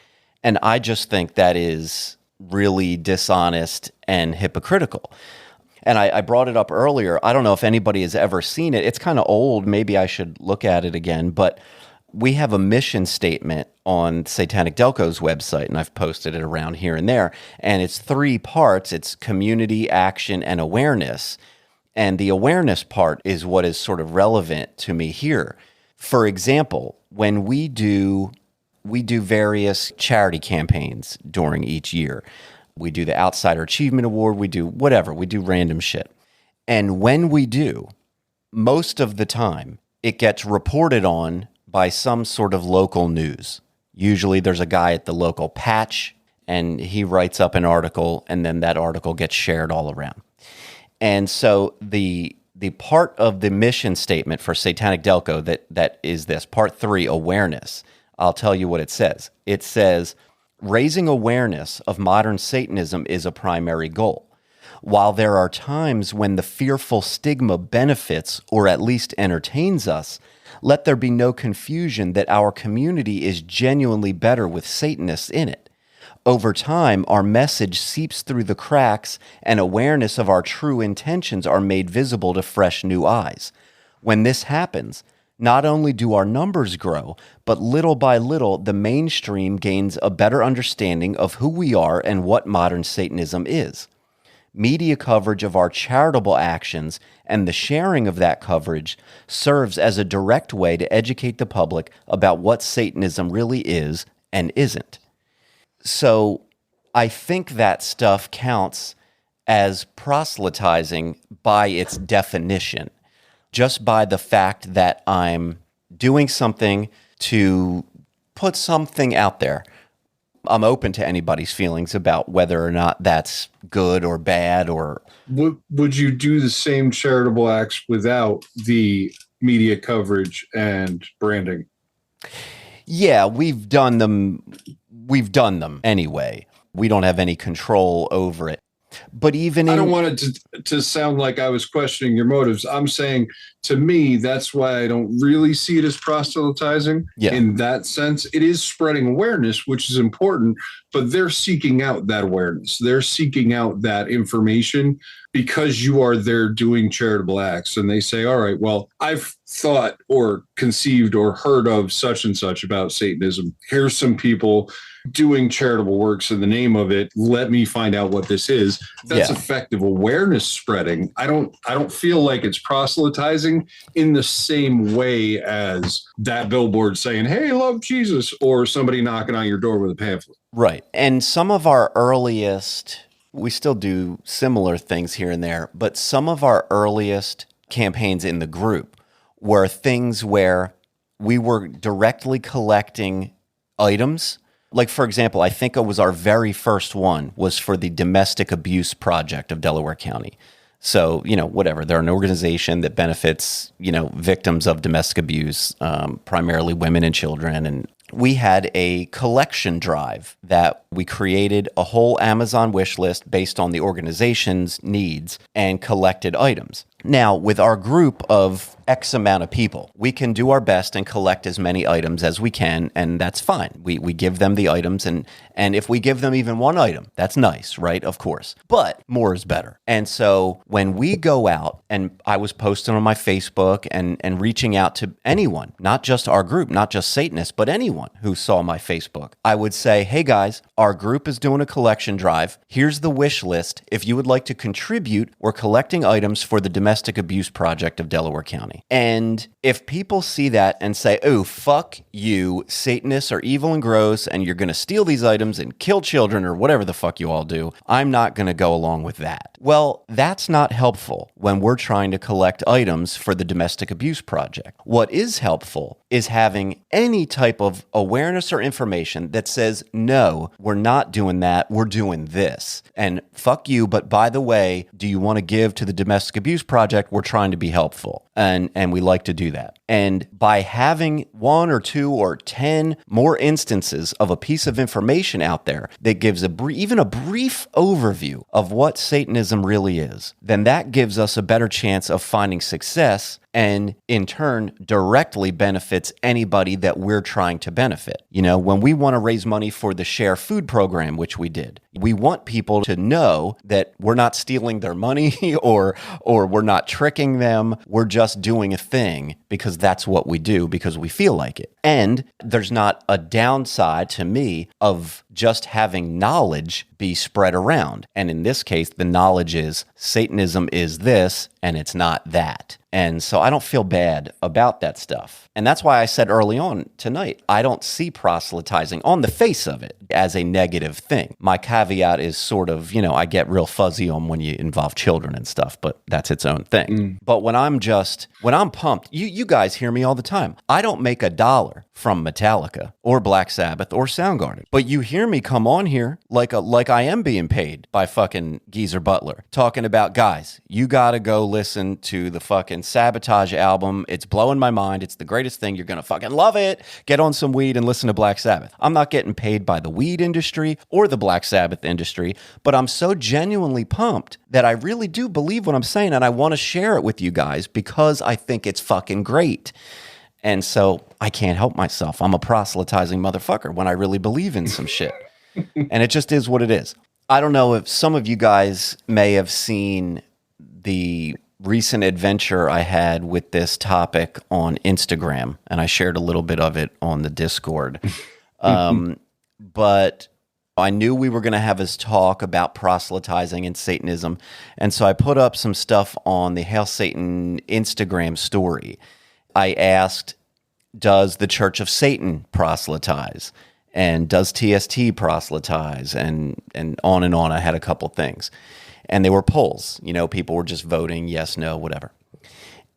And I just think that is really dishonest and hypocritical. And I brought it up earlier. I don't know if anybody has ever seen it. It's kind of old. Maybe I should look at it again. But we have a mission statement on Satanic Delco's website, and I've posted it around here and there. And it's 3 parts. It's community, action, and awareness. And the awareness part is what is sort of relevant to me here. For example, when we do various charity campaigns during each year. We do the Outsider Achievement Award. We do whatever. We do random shit. And when we do, most of the time, it gets reported on by some sort of local news. Usually there's a guy at the local patch, and he writes up an article, and then that article gets shared all around. And so the part of the mission statement for Satanic Delco that is this, part 3, awareness. I'll tell you what it says. It says, raising awareness of modern Satanism is a primary goal. While there are times when the fearful stigma benefits or at least entertains us, let there be no confusion that our community is genuinely better with Satanists in it. Over time, our message seeps through the cracks and awareness of our true intentions are made visible to fresh new eyes. When this happens, not only do our numbers grow, but little by little, the mainstream gains a better understanding of who we are and what modern Satanism is. Media coverage of our charitable actions and the sharing of that coverage serves as a direct way to educate the public about what Satanism really is and isn't. So I think that stuff counts as proselytizing by its definition, just by the fact that I'm doing something to put something out there. I'm open to anybody's feelings about whether or not that's good or bad or... Would you do the same charitable acts without the media coverage and branding? Yeah, we've done them anyway. We don't have any control over it. But even I don't want it to sound like I was questioning your motives. I'm saying, to me, that's why I don't really see it as proselytizing. In that sense. It is spreading awareness, which is important, but they're seeking out that awareness. They're seeking out that information because you are there doing charitable acts. And they say, all right, well, I've thought or conceived or heard of such and such about Satanism. Here's some people doing charitable works in the name of it. Let me find out what this is. That's effective awareness spreading. I don't feel like it's proselytizing in the same way as that billboard saying, hey, love Jesus, or somebody knocking on your door with a pamphlet. Right. And some of our earliest, we still do similar things here and there, but some of our earliest campaigns in the group were things where we were directly collecting items. Like, for example, I think it was our very first one was for the Domestic Abuse Project of Delaware County. So, whatever. They're an organization that benefits, victims of domestic abuse, primarily women and children. And we had a collection drive that we created a whole Amazon wish list based on the organization's needs and collected items. Now, with our group of X amount of people, we can do our best and collect as many items as we can, and that's fine. We give them the items, and if we give them even one item, that's nice, right? Of course. But more is better. And so when we go out, and I was posting on my Facebook and reaching out to anyone, not just our group, not just Satanists, but anyone who saw my Facebook, I would say, hey guys, our group is doing a collection drive. Here's the wish list. If you would like to contribute, we're collecting items for the Domestic Abuse Project of Delaware County. And if people see that and say, oh, fuck you, Satanists are evil and gross, and you're going to steal these items and kill children or whatever the fuck you all do, I'm not going to go along with that. Well, that's not helpful when we're trying to collect items for the Domestic Abuse Project. What is helpful is having any type of awareness or information that says, no, we're not doing that, we're doing this. And fuck you, but by the way, do you want to give to the Domestic Abuse Project? We're trying to be helpful. And we like to do that. And by having 1 or 2 or 10 more instances of a piece of information out there that gives even a brief overview of what Satanism really is, then that gives us a better chance of finding success and in turn directly benefits anybody that we're trying to benefit. When we want to raise money for the Share Food program, which we did, we want people to know that we're not stealing their money or we're not tricking them. We're just doing a thing because that's what we do because we feel like it. And there's not a downside to me of just having knowledge be spread around. And in this case, the knowledge is Satanism is this, and it's not that. And so I don't feel bad about that stuff. And that's why I said early on tonight, I don't see proselytizing on the face of it as a negative thing. My caveat is sort of, I get real fuzzy on when you involve children and stuff, but that's its own thing. But when I'm pumped, you guys hear me all the time. I don't make $1 from Metallica or Black Sabbath or Soundgarden, but you hear me come on here like I am being paid by fucking Geezer Butler, talking about, guys, you got to go listen to the fucking Sabotage album. It's blowing my mind. It's the greatest thing. You're going to fucking love it. Get on some weed and listen to Black Sabbath. I'm not getting paid by the weed industry or the Black Sabbath industry, but I'm so genuinely pumped that I really do believe what I'm saying, and I want to share it with you guys because I think it's fucking great. And so I can't help myself. I'm a proselytizing motherfucker when I really believe in some shit. And it just is what it is. I don't know if some of you guys may have seen the recent adventure I had with this topic on Instagram, and I shared a little bit of it on the Discord. But I knew we were going to have this talk about proselytizing and Satanism, and so I put up some stuff on the Hail Satan Instagram story. I asked, does the Church of Satan proselytize? And does TST proselytize? And on and on. I had a couple things. And they were polls. People were just voting yes, no, whatever.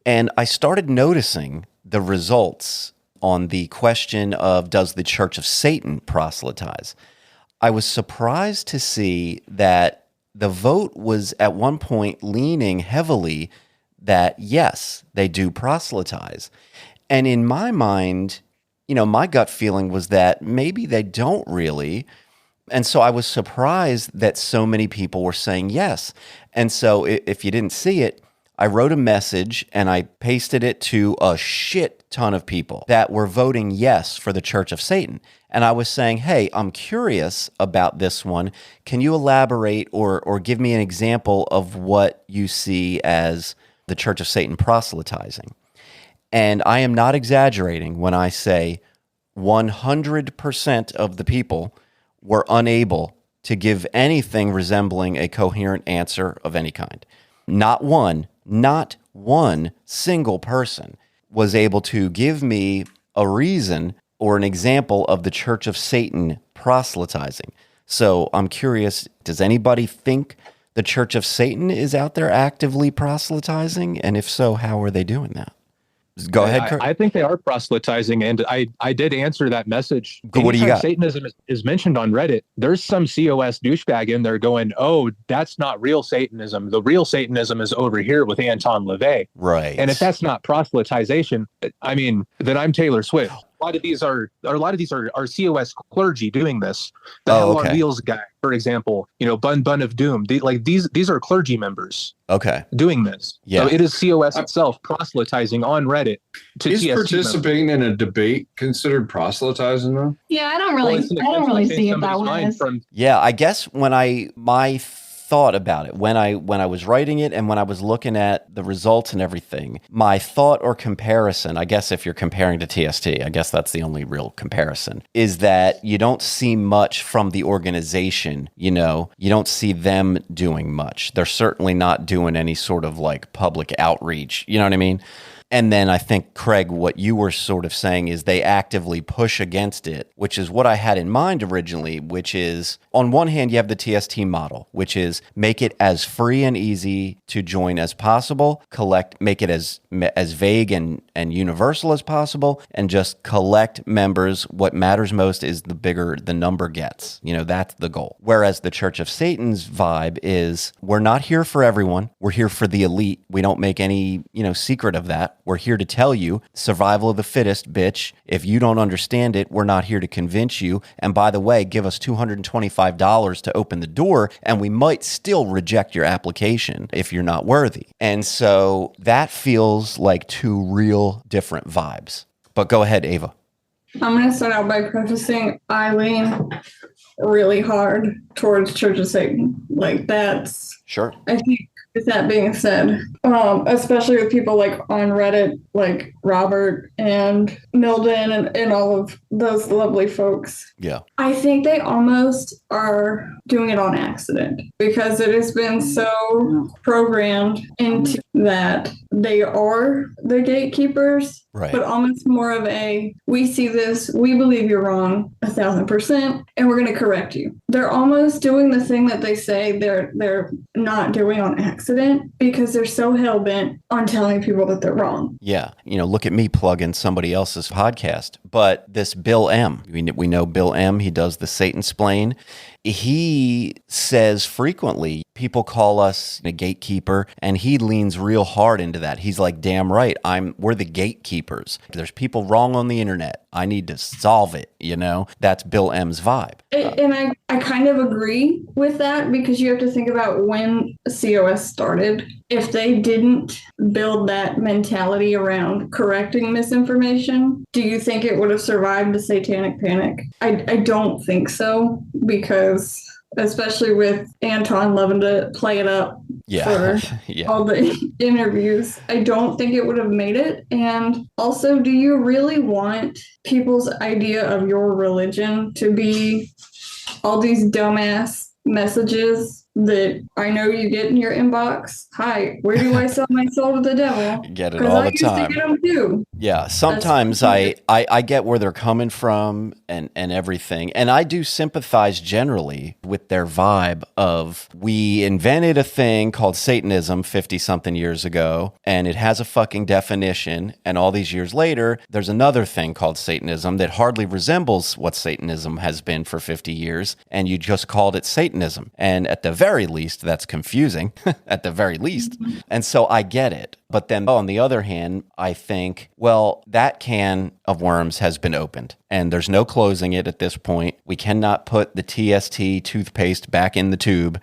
And I started noticing the results on the question of, does the Church of Satan proselytize? I was surprised to see that the vote was at one point leaning heavily that, yes, they do proselytize. And in my mind, my gut feeling was that maybe they don't really. And so I was surprised that so many people were saying yes. And so if you didn't see it, I wrote a message and I pasted it to a shit ton of people that were voting yes for the Church of Satan. And I was saying, hey, I'm curious about this one. Can you elaborate or give me an example of what you see as the Church of Satan proselytizing? And I am not exaggerating when I say 100% of the people were unable to give anything resembling a coherent answer of any kind. Not one single person was able to give me a reason or an example of the Church of Satan proselytizing. So I'm curious, does anybody think the Church of Satan is out there actively proselytizing? And if so, how are they doing that? Go ahead, Kurt. I think they are proselytizing, and I did answer that message. What do you got? Satanism is mentioned on Reddit. There's some COS douchebag in there going, "Oh, that's not real Satanism. The real Satanism is over here with Anton LaVey." Right. And if that's not proselytization, I mean, then I'm Taylor Swift. A lot of these are COS clergy doing this. The Hell on Wheels guy, for example, Bun of Doom. These are clergy members. Okay. Doing this. Yeah. So it is COS itself proselytizing on Reddit to Is TST participating members. in a debate considered proselytizing though? Yeah, I don't really see it that way. Yeah, I guess my thought about it when I was writing it and when I was looking at the results and everything, my thought or comparison, I guess if you're comparing to TST, I guess that's the only real comparison, is that you don't see much from the organization. You don't see them doing much. They're certainly not doing any sort of like public outreach. You know what I mean? And then I think, Craig, what you were sort of saying is they actively push against it, which is what I had in mind originally, which is on one hand, you have the TST model, which is make it as free and easy to join as possible, make it as vague and universal as possible, and just collect members. What matters most is the bigger the number gets. That's the goal. Whereas the Church of Satan's vibe is we're not here for everyone. We're here for the elite. We don't make any, secret of that. We're here to tell you survival of the fittest, bitch. If you don't understand it, we're not here to convince you. And by the way, give us $225 to open the door, and we might still reject your application if you're not worthy. And so that feels like two real different vibes. But go ahead, Ava. I'm going to start out by prefacing I lean really hard towards Church of Satan. Like that's sure. I think With that being said, especially with people like on Reddit, like Robert and Milden and all of those lovely folks, Yeah. I think they almost are doing it on accident because it has been so programmed into that they are the gatekeepers, Right. but almost more of a, we see this, we believe you're wrong 1,000%, and we're going to correct you. They're almost doing the thing that they say they're not doing on accident because they're so hell-bent on telling people that they're wrong. Yeah. Look at me plugging somebody else's podcast. But this Bill M, we know Bill M, he does the Satan Splain. He says frequently, people call us a gatekeeper, and he leans real hard into that. He's like, damn right, we're the gatekeepers. There's people wrong on the internet. I need to solve it, That's Bill M's vibe. And I kind of agree with that because you have to think about when COS started. If they didn't build that mentality around correcting misinformation, do you think it would have survived the Satanic Panic? I don't think so, because especially with Anton loving to play it up for all the interviews, I don't think it would have made it. And also, do you really want people's idea of your religion to be all these dumbass messages that I know you get in your inbox? Hi, where do I sell my soul to the devil? Get it all the time. I used to get them too. Yeah, sometimes I get where they're coming from and everything. And I do sympathize generally with their vibe of, we invented a thing called Satanism 50-something years ago, and it has a fucking definition. And all these years later, there's another thing called Satanism that hardly resembles what Satanism has been for 50 years. And you just called it Satanism. And at the very least, that's confusing, at the very least. And so I get it. But then on the other hand, I think, well, that can of worms has been opened and there's no closing it at this point. We cannot put the TST toothpaste back in the tube.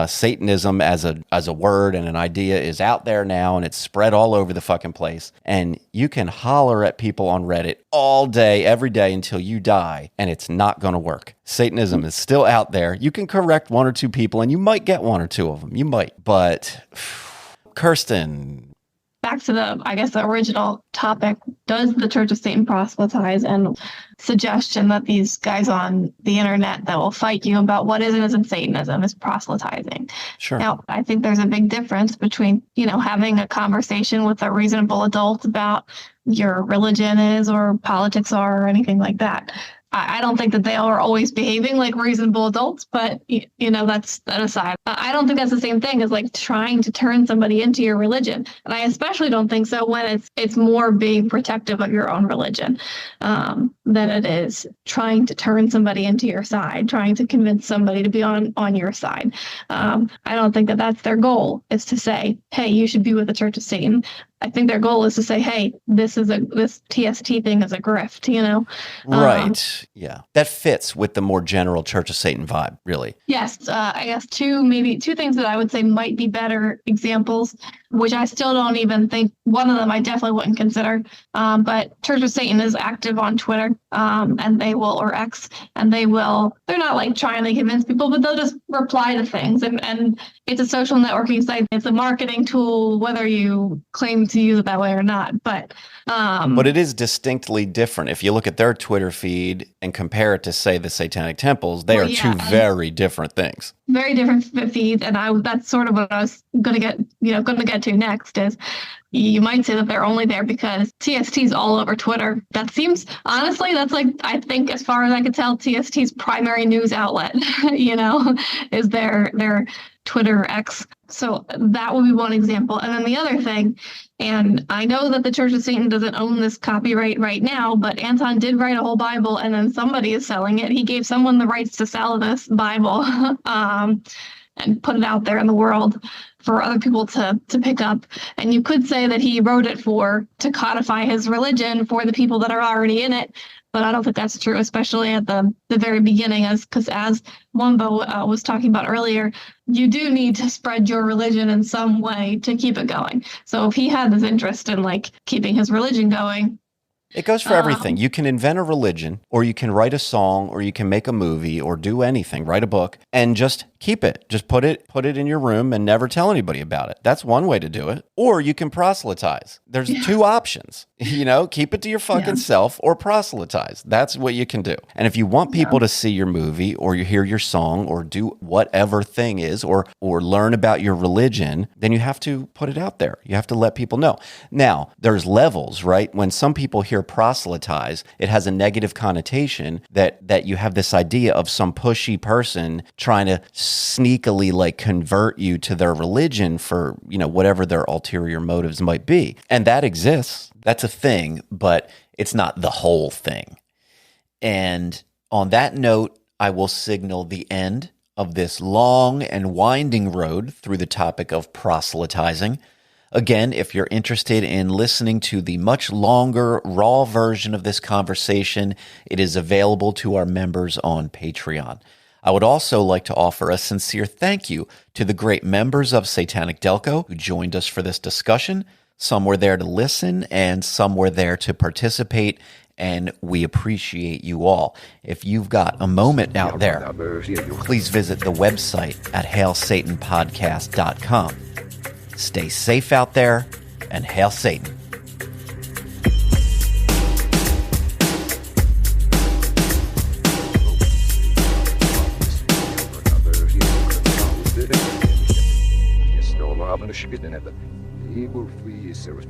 Satanism as a word and an idea is out there now, and it's spread all over the fucking place. And you can holler at people on Reddit all day, every day until you die, and it's not going to work. Satanism is still out there. You can correct one or two people, and you might get one or two of them. You might. But Kirsten. Back to the original topic, does the Church of Satan proselytize? And suggestion that these guys on the internet that will fight you about what is and isn't Satanism is proselytizing. Sure. Now, I think there's a big difference between, having a conversation with a reasonable adult about your religion is or politics are or anything like that. I don't think that they are always behaving like reasonable adults, but that's that aside. I don't think that's the same thing as like trying to turn somebody into your religion, and I especially don't think so when it's more being protective of your own religion than it is trying to turn somebody into your side, trying to convince somebody to be on your side. I don't think that that's their goal, is to say, hey, you should be with the Church of Satan. I think their goal is to say, hey, this TST thing is a grift, Right. Yeah. That fits with the more general Church of Satan vibe, really. Yes. I guess two things that I would say might be better examples, which I still don't even think, one of them I definitely wouldn't consider. But Church of Satan is active on Twitter, and they will, or X, and they're not like trying to convince people, but they'll just reply to things. And it's a social networking site. It's a marketing tool, whether you claim to use it that way or not. But it is distinctly different. If you look at their Twitter feed and compare it to, say, the Satanic Temples, they are two very different things. Very different feeds, and that's sort of what I was going to get to next. Is you might say that they're only there because TST's all over Twitter. That seems, honestly, that's like, I think, as far as I could tell, TST's primary news outlet, is their Twitter X. So that would be one example. And then the other thing, and I know that the Church of Satan doesn't own this copyright right now, but Anton did write a whole Bible, and then somebody is selling it. He gave someone the rights to sell this Bible and put it out there in the world for other people to pick up. And you could say that he wrote it to codify his religion for the people that are already in it. But I don't think that's true, especially at the very beginning, because as Wumbo was talking about earlier, you do need to spread your religion in some way to keep it going. So if he had this interest in like keeping his religion going, It goes for everything. You can invent a religion, or you can write a song, or you can make a movie, or do anything, write a book, and just keep it. Just put it in your room and never tell anybody about it. That's one way to do it. Or you can proselytize. There's two options. Keep it to your fucking self or proselytize. That's what you can do. And if you want people to see your movie, or you hear your song, or do whatever thing is, or learn about your religion, then you have to put it out there. You have to let people know. Now, there's levels, right? When some people hear proselytize, it has a negative connotation that you have this idea of some pushy person trying to sneakily like convert you to their religion for, whatever their ulterior motives might be. And that exists. That's a thing, but it's not the whole thing. And on that note, I will signal the end of this long and winding road through the topic of proselytizing. Again, if you're interested in listening to the much longer, raw version of this conversation, it is available to our members on Patreon. I would also like to offer a sincere thank you to the great members of Satanic Delco who joined us for this discussion. Some were there to listen, and some were there to participate, and we appreciate you all. If you've got a moment out there, please visit the website at hailsatanpodcast.com. Stay safe out there, and hail Satan. Evil free service.